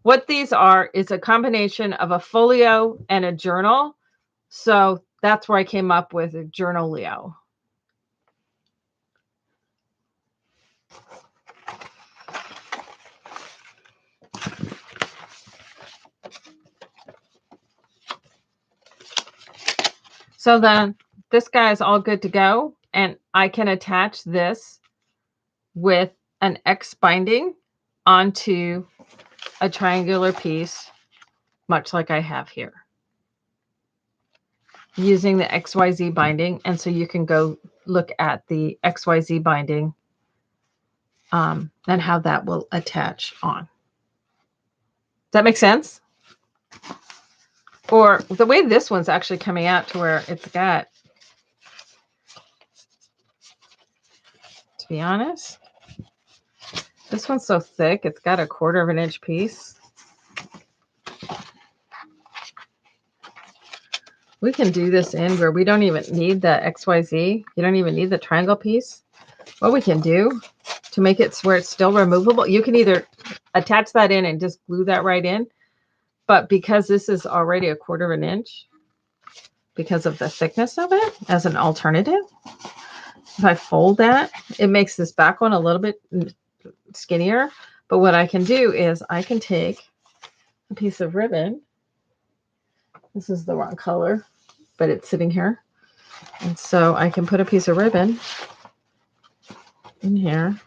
what these are is a combination of a folio and a journal. So that's where I came up with a Journolio. So then this guy is all good to go. And I can attach this with an X binding onto a triangular piece, much like I have here, using the XYZ binding. And so you can go look at the XYZ binding and how that will attach on. Does that make sense? Or the way this one's actually coming out to where it's got, to be honest, this one's so thick, it's got a 1/4 of an inch piece. We can do this in where we don't even need the XYZ. You don't even need the triangle piece. What we can do to make it where it's still removable, you can either attach that in and just glue that right in. But because this is already a 1/4 of an inch, because of the thickness of it, as an alternative, if I fold that, it makes this back one a little bit skinnier. But what I can do is I can take a piece of ribbon. This is the wrong color, but it's sitting here. And so I can put a piece of ribbon in here.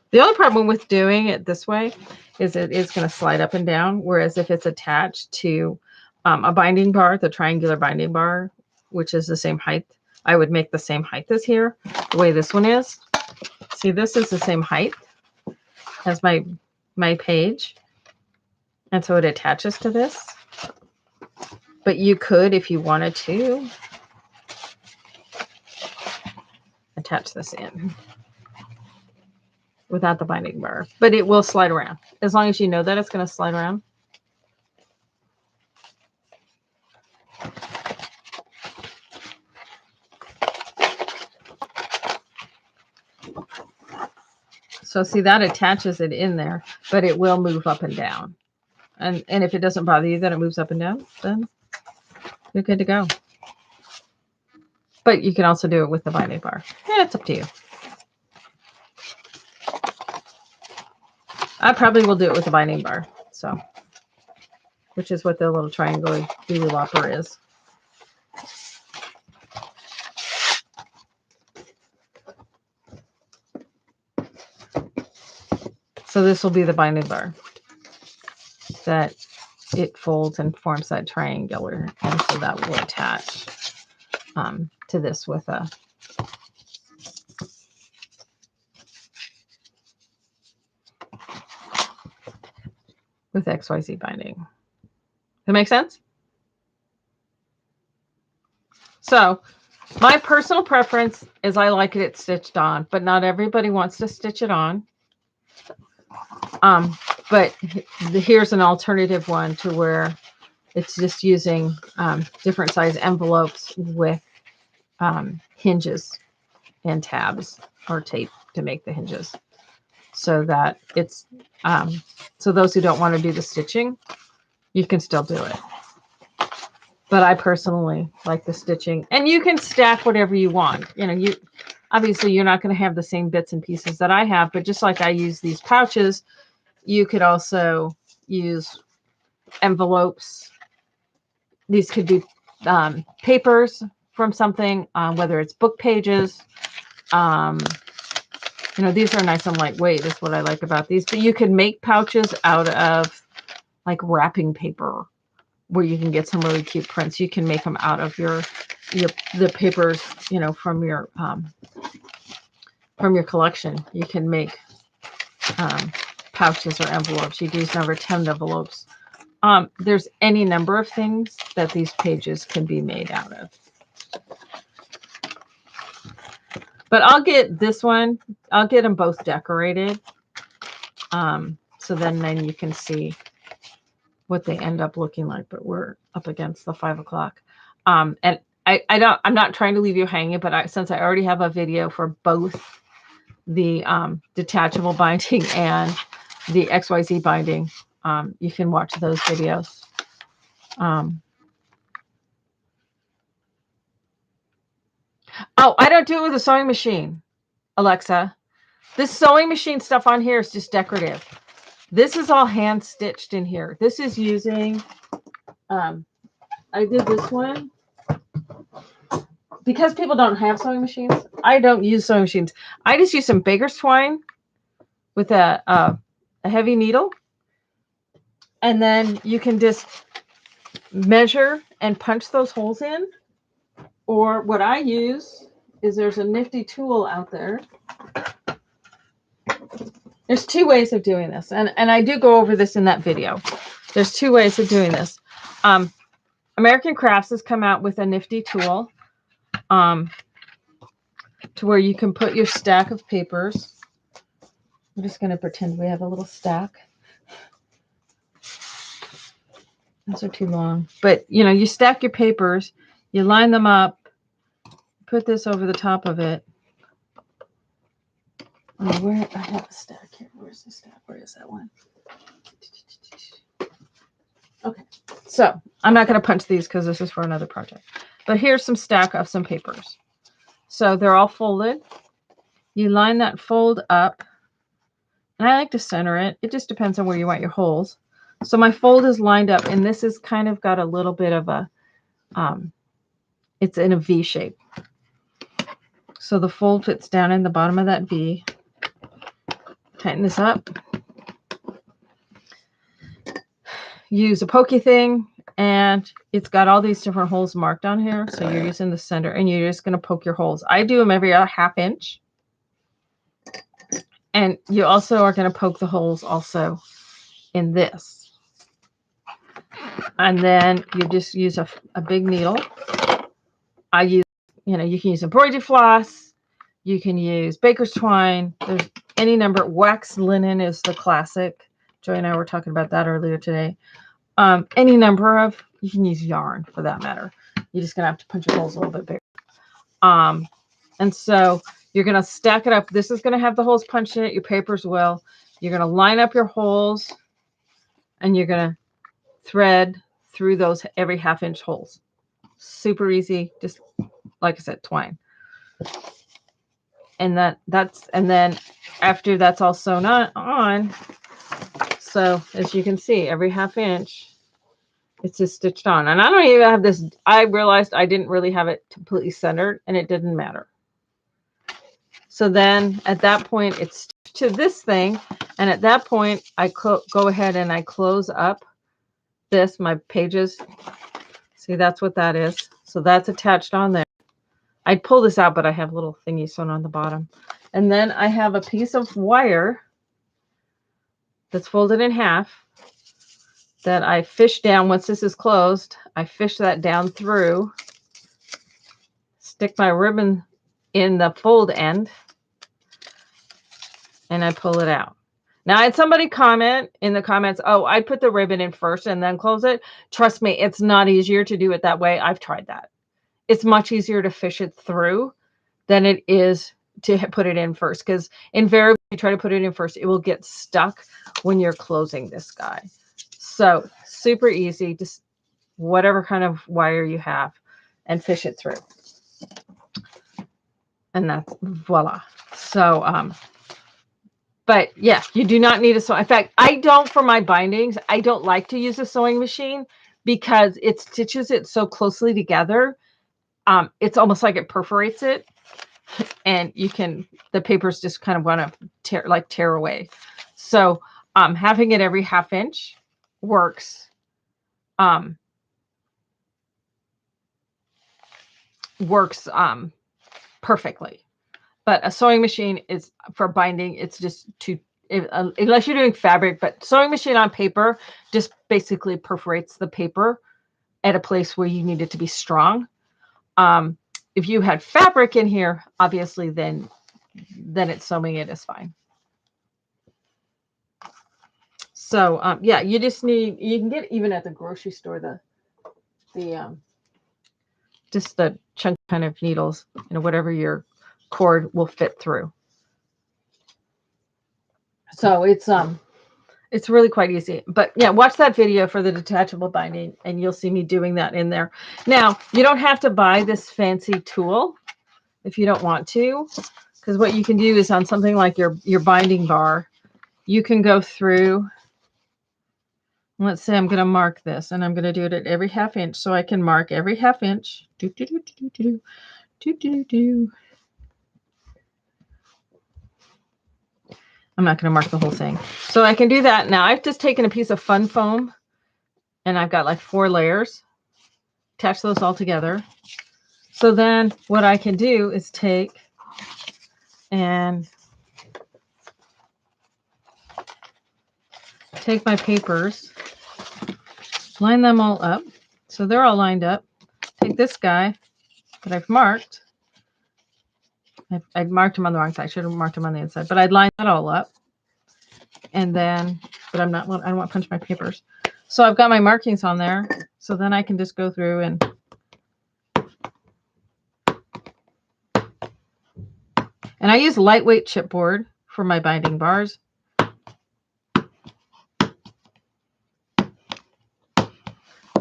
The only problem with doing it this way is it is going to slide up and down. Whereas if it's attached to a binding bar, the triangular binding bar, which is the same height, I would make the same height as here, the way this one is. See, this is the same height as my page. And so it attaches to this. But you could, if you wanted to, attach this in. without the binding bar, but it will slide around. As long as you know that it's going to slide around. So see, that attaches it in there, but it will move up and down. And if it doesn't bother you that it moves up and down, then you're good to go. But you can also do it with the binding bar. Yeah, it's up to you. I probably will do it with the binding bar, so, which is what the little triangle dooley-lopper is. So this will be the binding bar that it folds and forms that triangular, and so that will attach to this with a XYZ binding. Does that make sense? So my personal preference is I like it stitched on, but not everybody wants to stitch it on. But here's an alternative one to where it's just using different size envelopes with hinges and tabs or tape to make the hinges, so that it's so those who don't want to do the stitching, you can still do it. But I personally like the stitching, and you can stack whatever you want. You know, you obviously you're not going to have the same bits and pieces that I have, but just like I use these pouches, you could also use envelopes. These could be papers from something, whether it's book pages. You know, these are nice and lightweight is what I like about these. But you can make pouches out of like wrapping paper, where you can get some really cute prints. You can make them out of the papers, you know, from your collection. You can make pouches or envelopes. You can use number 10 envelopes. There's any number of things that these pages can be made out of. But I'll get this one. I'll get them both decorated. So then you can see what they end up looking like. But we're up against the 5 o'clock. And I'm not trying to leave you hanging, but since I already have a video for both the detachable binding and the XYZ binding, you can watch those videos. Oh, I don't do it with a sewing machine, Alexa. This sewing machine stuff on here is just decorative. This is all hand stitched in here. This is using, I did this one because people don't have sewing machines. I don't use sewing machines. I just use some baker's twine with a heavy needle. And then you can just measure and punch those holes in. Or what I use is there's a nifty tool out there. There's 2 ways of doing this. And I do go over this in that video. There's 2 ways of doing this. American Crafts has come out with a nifty tool to where you can put your stack of papers. I'm just going to pretend we have a little stack. Those are too long. But, you know, you stack your papers, you line them up, put this over the top of it. Oh, where I have a stack here. Where's the stack? Where is that one? Okay. So I'm not going to punch these because this is for another project. But here's some stack of some papers. So they're all folded. You line that fold up. And I like to center it. It just depends on where you want your holes. So my fold is lined up, and this is kind of got a little bit of a, it's in a V shape. So the fold fits down in the bottom of that V. Tighten this up. Use a pokey thing, and it's got all these different holes marked on here. So you're using the center, and you're just going to poke your holes. I do them every ½ inch. And you also are going to poke the holes also in this. And then you just use a big needle. You can use embroidery floss. You can use baker's twine. There's any number. Wax linen is the classic. Joy and I were talking about that earlier today. Any number of, you can use yarn for that matter. You're just going to have to punch your holes a little bit bigger. And so you're going to stack it up. This is going to have the holes punched in it. Your papers will. You're going to line up your holes and you're going to thread through those every 1/2 inch holes. Super easy. Just like I said, twine. And then after that's all sewn on, so as you can see, every 1/2 inch, it's just stitched on. And I don't even have this. I realized I didn't really have it completely centered, and it didn't matter. So then at that point, it's to this thing. And at that point, I go ahead and I close up my pages. See, that's what that is. So that's attached on there. I'd pull this out, but I have little thingies sewn on the bottom. And then I have a piece of wire that's folded in half that I fish down. Once this is closed, I fish that down through, stick my ribbon in the fold end, and I pull it out. Now, I had somebody comment in the comments, oh, I put the ribbon in first and then close it. Trust me, it's not easier to do it that way. I've tried that. It's much easier to fish it through than it is to put it in first, because invariably you try to put it in first, it will get stuck when you're closing this guy. So super easy, just whatever kind of wire you have and fish it through. And that's voila. So, but yeah, you do not need a sew. In fact, I don't, for my bindings, I don't like to use a sewing machine because it stitches it so closely together. It's almost like it perforates it, and the papers just kind of want to tear away. So having it every 1/2 inch works. Perfectly. But a sewing machine is for binding. It's just unless you're doing fabric, but sewing machine on paper just basically perforates the paper at a place where you need it to be strong. If you had fabric in here, obviously then it's sewing it is fine. So yeah, you can get even at the grocery store just the chunk kind of needles, whatever your cord will fit through. So it's really quite easy. But yeah, watch that video for the detachable binding and you'll see me doing that in there. Now, you don't have to buy this fancy tool if you don't want to, because what you can do is on something like your binding bar, you can go through. Let's say I'm going to mark this, and I'm going to do it at every 1/2 inch, so I can mark every 1/2 inch. I'm not going to mark the whole thing. So I can do that. Now I've just taken a piece of fun foam, and I've got like 4 layers. Attach those all together. So then what I can do is take my papers, line them all up. So they're all lined up. Take this guy that I've marked. I'd marked him on the wrong side. I should have marked him on the inside, but I'd line that all up. And then, but I don't want to punch my papers. So I've got my markings on there. So then I can just go through and I use lightweight chipboard for my binding bars.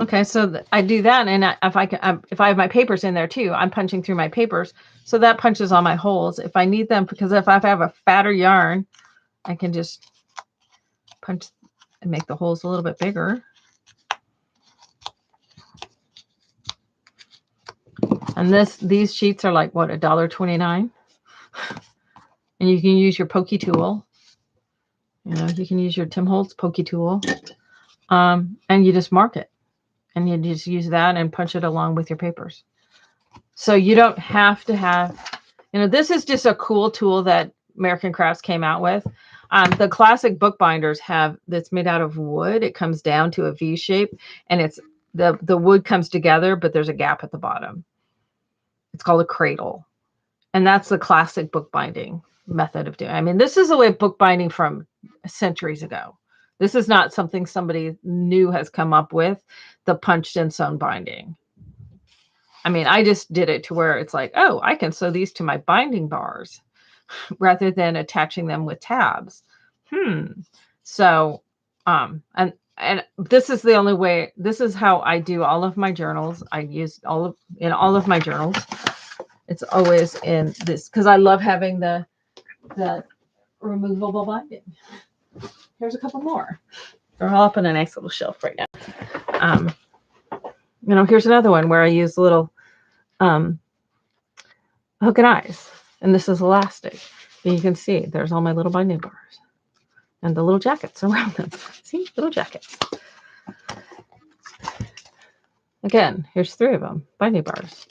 Okay, so I do that, and if I have my papers in there too, I'm punching through my papers, so that punches all my holes. If I need them, because if I have a fatter yarn, I can just punch and make the holes a little bit bigger. And these sheets are like what, $1.29, and you can use your pokey tool. You can use your Tim Holtz pokey tool, and you just mark it. And you just use that and punch it along with your papers. So you don't have to have, this is just a cool tool that American Crafts came out with. The classic bookbinders that's made out of wood. It comes down to a V shape, and it's the wood comes together, but there's a gap at the bottom. It's called a cradle. And that's the classic bookbinding method of doing it. I mean, this is a way of bookbinding from centuries ago. This is not something somebody new has come up with, the punched and sewn binding. I mean, I just did it to where it's like, oh, I can sew these to my binding bars rather than attaching them with tabs. So, and this is the only way. This is how I do all of my journals. I use in all of my journals. It's always in this because I love having the removable binding. Here's a couple more. They're all up on a nice little shelf right now. Here's another one where I use little hook and eyes, and this is elastic. And you can see there's all my little binding bars and the little jackets around them. See, little jackets. Again, here's 3 of them, binding bars.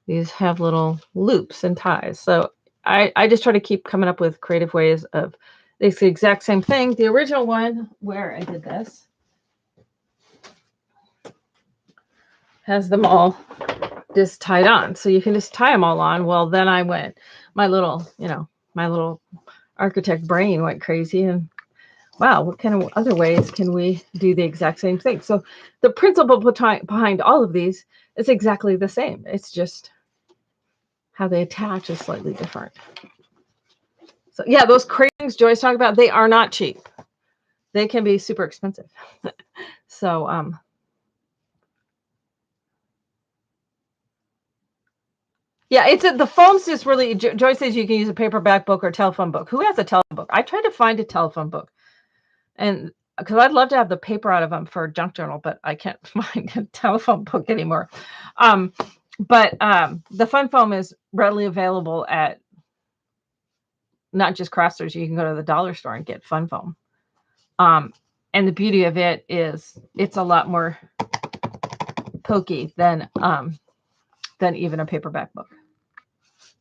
These have little loops and ties. So I just try to keep coming up with creative ways of, it's the exact same thing. The original one where I did this has them all just tied on. So you can just tie them all on. Well, then I went, my little architect brain went crazy and wow, what kind of other ways can we do the exact same thing? So the principle behind all of these is exactly the same. It's just how they attach is slightly different. So yeah, those cravings Joyce talked about, they are not cheap. They can be super expensive. So yeah, the foam's just really, Joyce says you can use a paperback book or telephone book. Who has a telephone book? I tried to find a telephone book, and because I'd love to have the paper out of them for a junk journal, but I can't find a telephone book anymore. But the fun foam is readily available at not just craft stores. You can go to the dollar store and get fun foam. And the beauty of it is it's a lot more pokey than even a paperback book.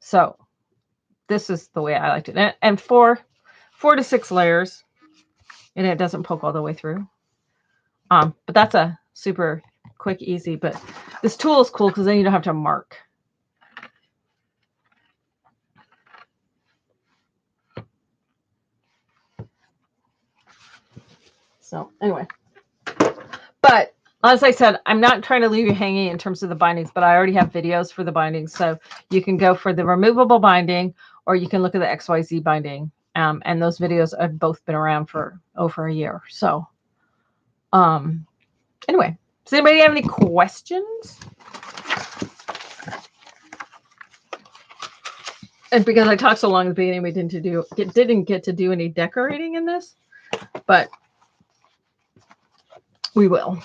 So this is the way I liked it. And 4 to 6 layers, and it doesn't poke all the way through. But that's a super quick, easy. But this tool is cool because then you don't have to mark. So anyway, but as I said, I'm not trying to leave you hanging in terms of the bindings, but I already have videos for the bindings. So you can go for the removable binding, or you can look at the XYZ binding. And those videos have both been around for over a year. So anyway, does anybody have any questions? And because I talked so long at the beginning, we didn't get to do any decorating in this, but we will,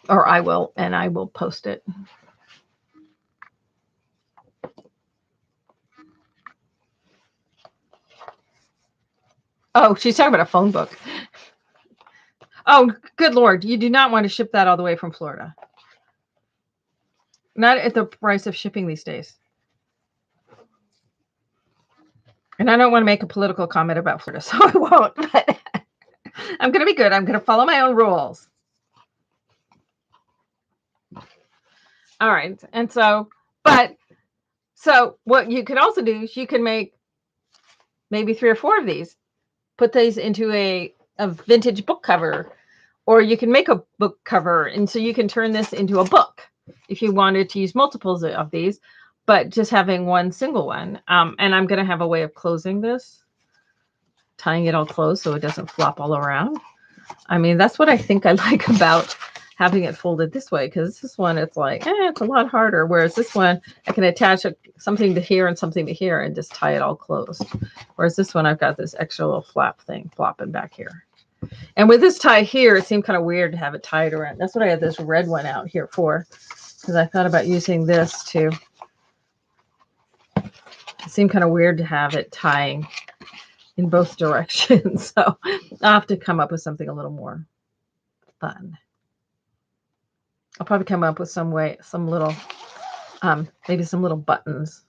or I will, and I will post it. Oh, she's talking about a phone book. Oh, good Lord. You do not want to ship that all the way from Florida. Not at the price of shipping these days. And I don't want to make a political comment about Florida, so I won't. But I'm going to be good. I'm going to follow my own rules. All right. And so what you could also do is you can make maybe 3 or 4 of these, put these into a vintage book cover, or you can make a book cover. And so you can turn this into a book if you wanted to use multiples of these, but just having one single one. And I'm going to have a way of closing this, tying it all closed so it doesn't flop all around. I mean, that's what I think I like about having it folded this way, because this one, it's like, it's a lot harder. Whereas this one, I can attach something to here and something to here and just tie it all closed. Whereas this one, I've got this extra little flap thing flopping back here. And with this tie here, it seemed kind of weird to have it tied around. That's what I had this red one out here for, because I thought about using this too. It seemed kind of weird to have it tying in both directions. So I'll have to come up with something a little more fun. I'll probably come up with maybe some little buttons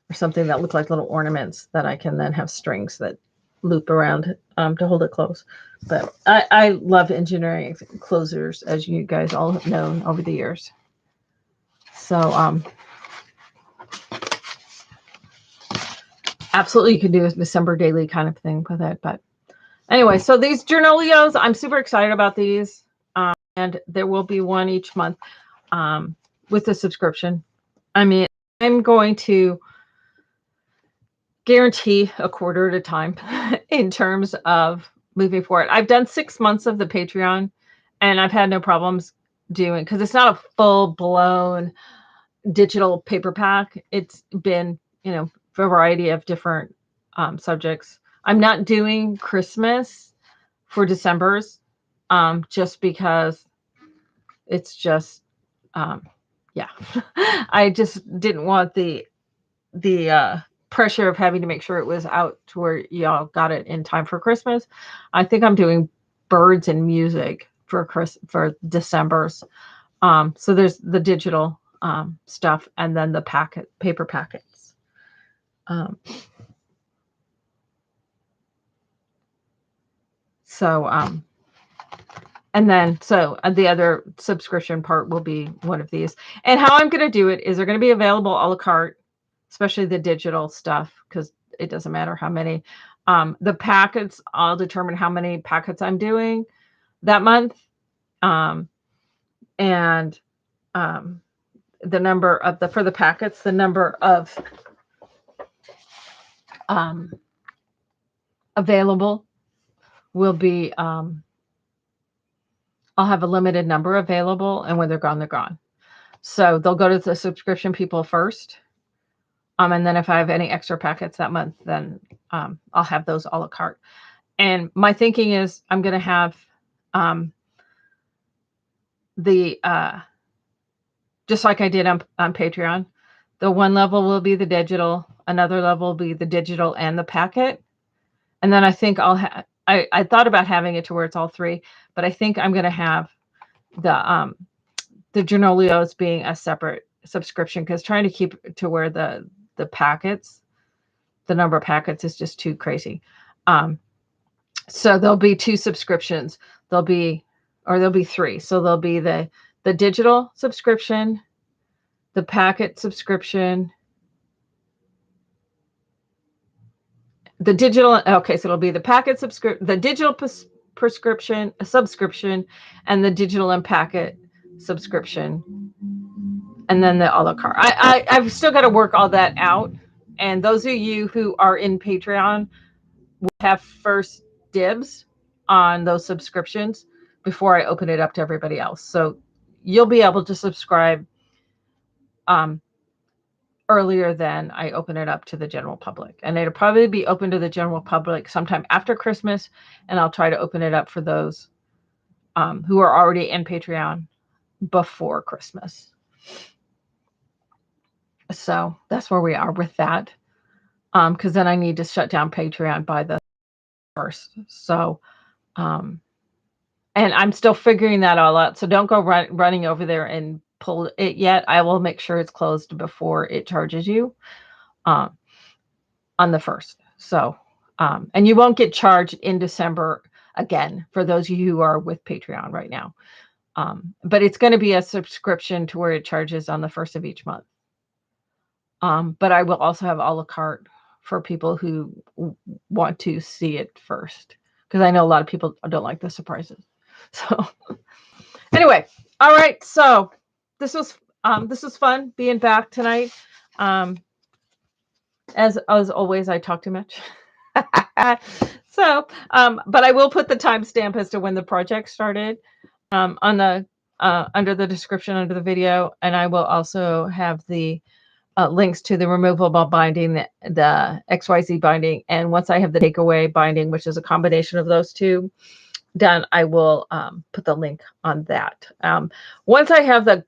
or something that look like little ornaments that I can then have strings that loop around to hold it close. But I love engineering closers, as you guys all have known over the years. So absolutely, you could do a December daily kind of thing with it. But anyway, so these Journolios, I'm super excited about these. And there will be one each month with a subscription. I mean, I'm going to guarantee a quarter at a time in terms of moving forward. I've done 6 months of the Patreon, and I've had no problems doing, because it's not a full-blown digital paper pack. It's been, a variety of different subjects. I'm not doing Christmas for December's, just because it's just, yeah. I just didn't want the pressure of having to make sure it was out to where y'all got it in time for Christmas. I think I'm doing birds and music for December's. So there's the digital stuff, and then the paper packets. And then the other subscription part will be one of these. And how I'm going to do it is they're going to be available a la carte, especially the digital stuff, because it doesn't matter how many. The packets, I'll determine how many packets I'm doing that month. And the number of for the packets, the number of available will be, I'll have a limited number available, and when they're gone, they're gone. So they'll go to the subscription people first. And then if I have any extra packets that month, then I'll have those a la carte. And my thinking is I'm going to have just like I did on Patreon, the one level will be the digital, another level will be the digital and the packet. And then I think I thought about having it to where it's all three, but I think I'm going to have the Journolios being a separate subscription, because trying to keep to where the packets, the number of packets is just too crazy. So there'll be 2 subscriptions. There'll be 3. So there'll be the digital subscription, the packet subscription, the digital. Okay, so it'll be the packet subscription, the digital subscription, and the digital and packet subscription, and then the a la carte. I've still got to work all that out. And those of you who are in Patreon will have first dibs on those subscriptions before I open it up to everybody else. So you'll be able to subscribe earlier than I open it up to the general public. And it'll probably be open to the general public sometime after Christmas. And I'll try to open it up for those who are already in Patreon before Christmas. So that's where we are with that. Because then I need to shut down Patreon by the 1st. So, and I'm still figuring that all out. So don't go running over there and pull it yet. I will make sure it's closed before it charges you on the 1st. So, and you won't get charged in December again for those of you who are with Patreon right now. But it's going to be a subscription to where it charges on the 1st of each month. But I will also have a la carte for people who want to see it first, because I know a lot of people don't like the surprises. So anyway, all right. So this was fun being back tonight. As always, I talk too much. So, but I will put the timestamp as to when the project started on the under the description under the video, and I will also have the links to the removable binding, the XYZ binding, and once I have the takeaway binding, which is a combination of those two, done, I will put the link on that. Once I have the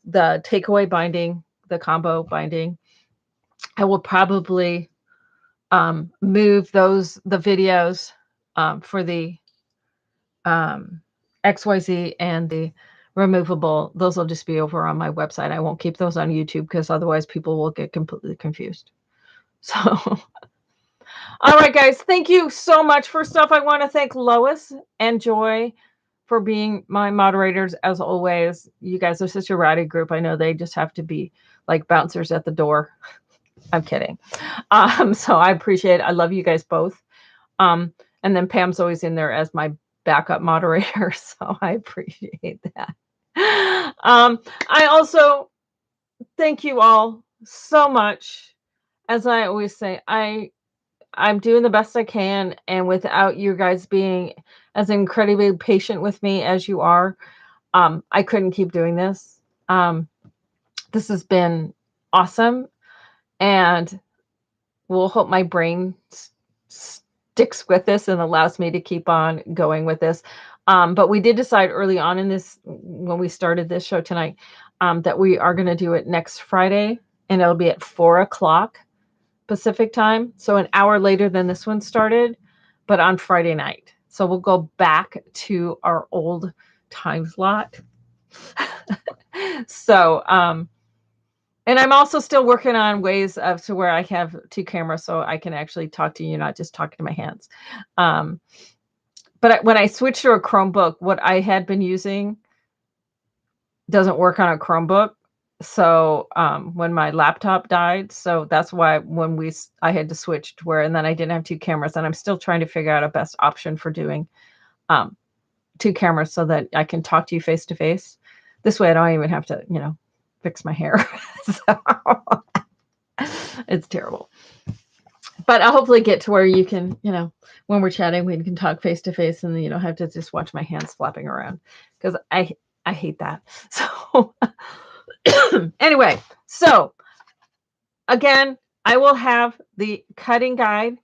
takeaway binding, the combo binding, I will probably move the videos for the XYZ and the removable. Those will just be over on my website. I won't keep those on YouTube, because otherwise people will get completely confused. So, all right, guys, thank you so much. First off, I want to thank Lois and Joy for being my moderators, as always. You guys are such a rowdy group. I know they just have to be like bouncers at the door. I'm kidding. So I appreciate it. I love you guys both. And then Pam's always in there as my backup moderator, so I appreciate that. I also thank you all so much. As I always say, I'm doing the best I can, and without you guys being as incredibly patient with me as you are, I couldn't keep doing this. This has been awesome, and we'll hope my brain sticks with this and allows me to keep on going with this. But we did decide early on in this, when we started this show tonight, that we are going to do it next Friday, and it'll be at 4:00 Pacific time. So an hour later than this one started, but on Friday night. So we'll go back to our old time slot. So, and I'm also still working on ways of to where I have 2 cameras so I can actually talk to you, not just talking to my hands. But when I switched to a Chromebook, what I had been using doesn't work on a Chromebook. So when my laptop died, so that's why when I had to switch to where, and then I didn't have 2 cameras, and I'm still trying to figure out a best option for doing 2 cameras so that I can talk to you face to face. This way I don't even have to, fix my hair. So it's terrible. But I'll hopefully get to where you can, when we're chatting, we can talk face to face, and then you don't have to just watch my hands flapping around, because I hate that. So anyway, so again, I will have the cutting guide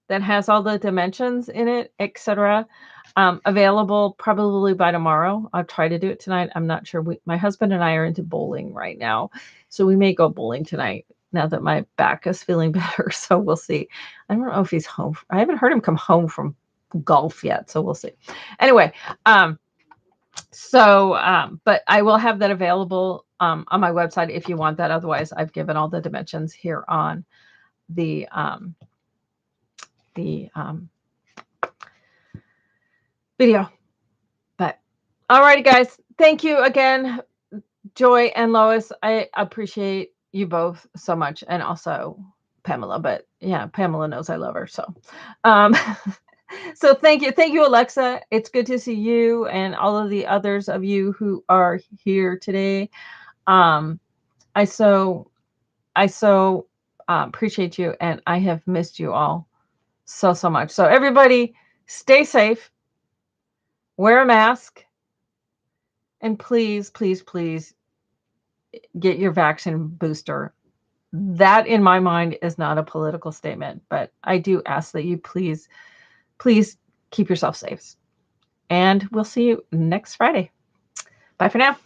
that has all the dimensions in it, etc., available probably by tomorrow. I'll try to do it tonight. I'm not sure. My husband and I are into bowling right now, so we may go bowling tonight now that my back is feeling better. So we'll see. I don't know if he's home. I haven't heard him come home from golf yet, so we'll see. Anyway, but I will have that available on my website if you want that. Otherwise, I've given all the dimensions here on the video. But all righty, guys. Thank you again, Joy and Lois. I appreciate you both so much, and also Pamela. But yeah, Pamela knows I love her. So, so thank you, Alexa. It's good to see you and all of the others of you who are here today. I so appreciate you, and I have missed you all so much. So everybody, stay safe, wear a mask, and please, please, please get your vaccine booster. That, in my mind, is not a political statement, but I do ask that you please keep yourself safe. And we'll see you next Friday. Bye for now.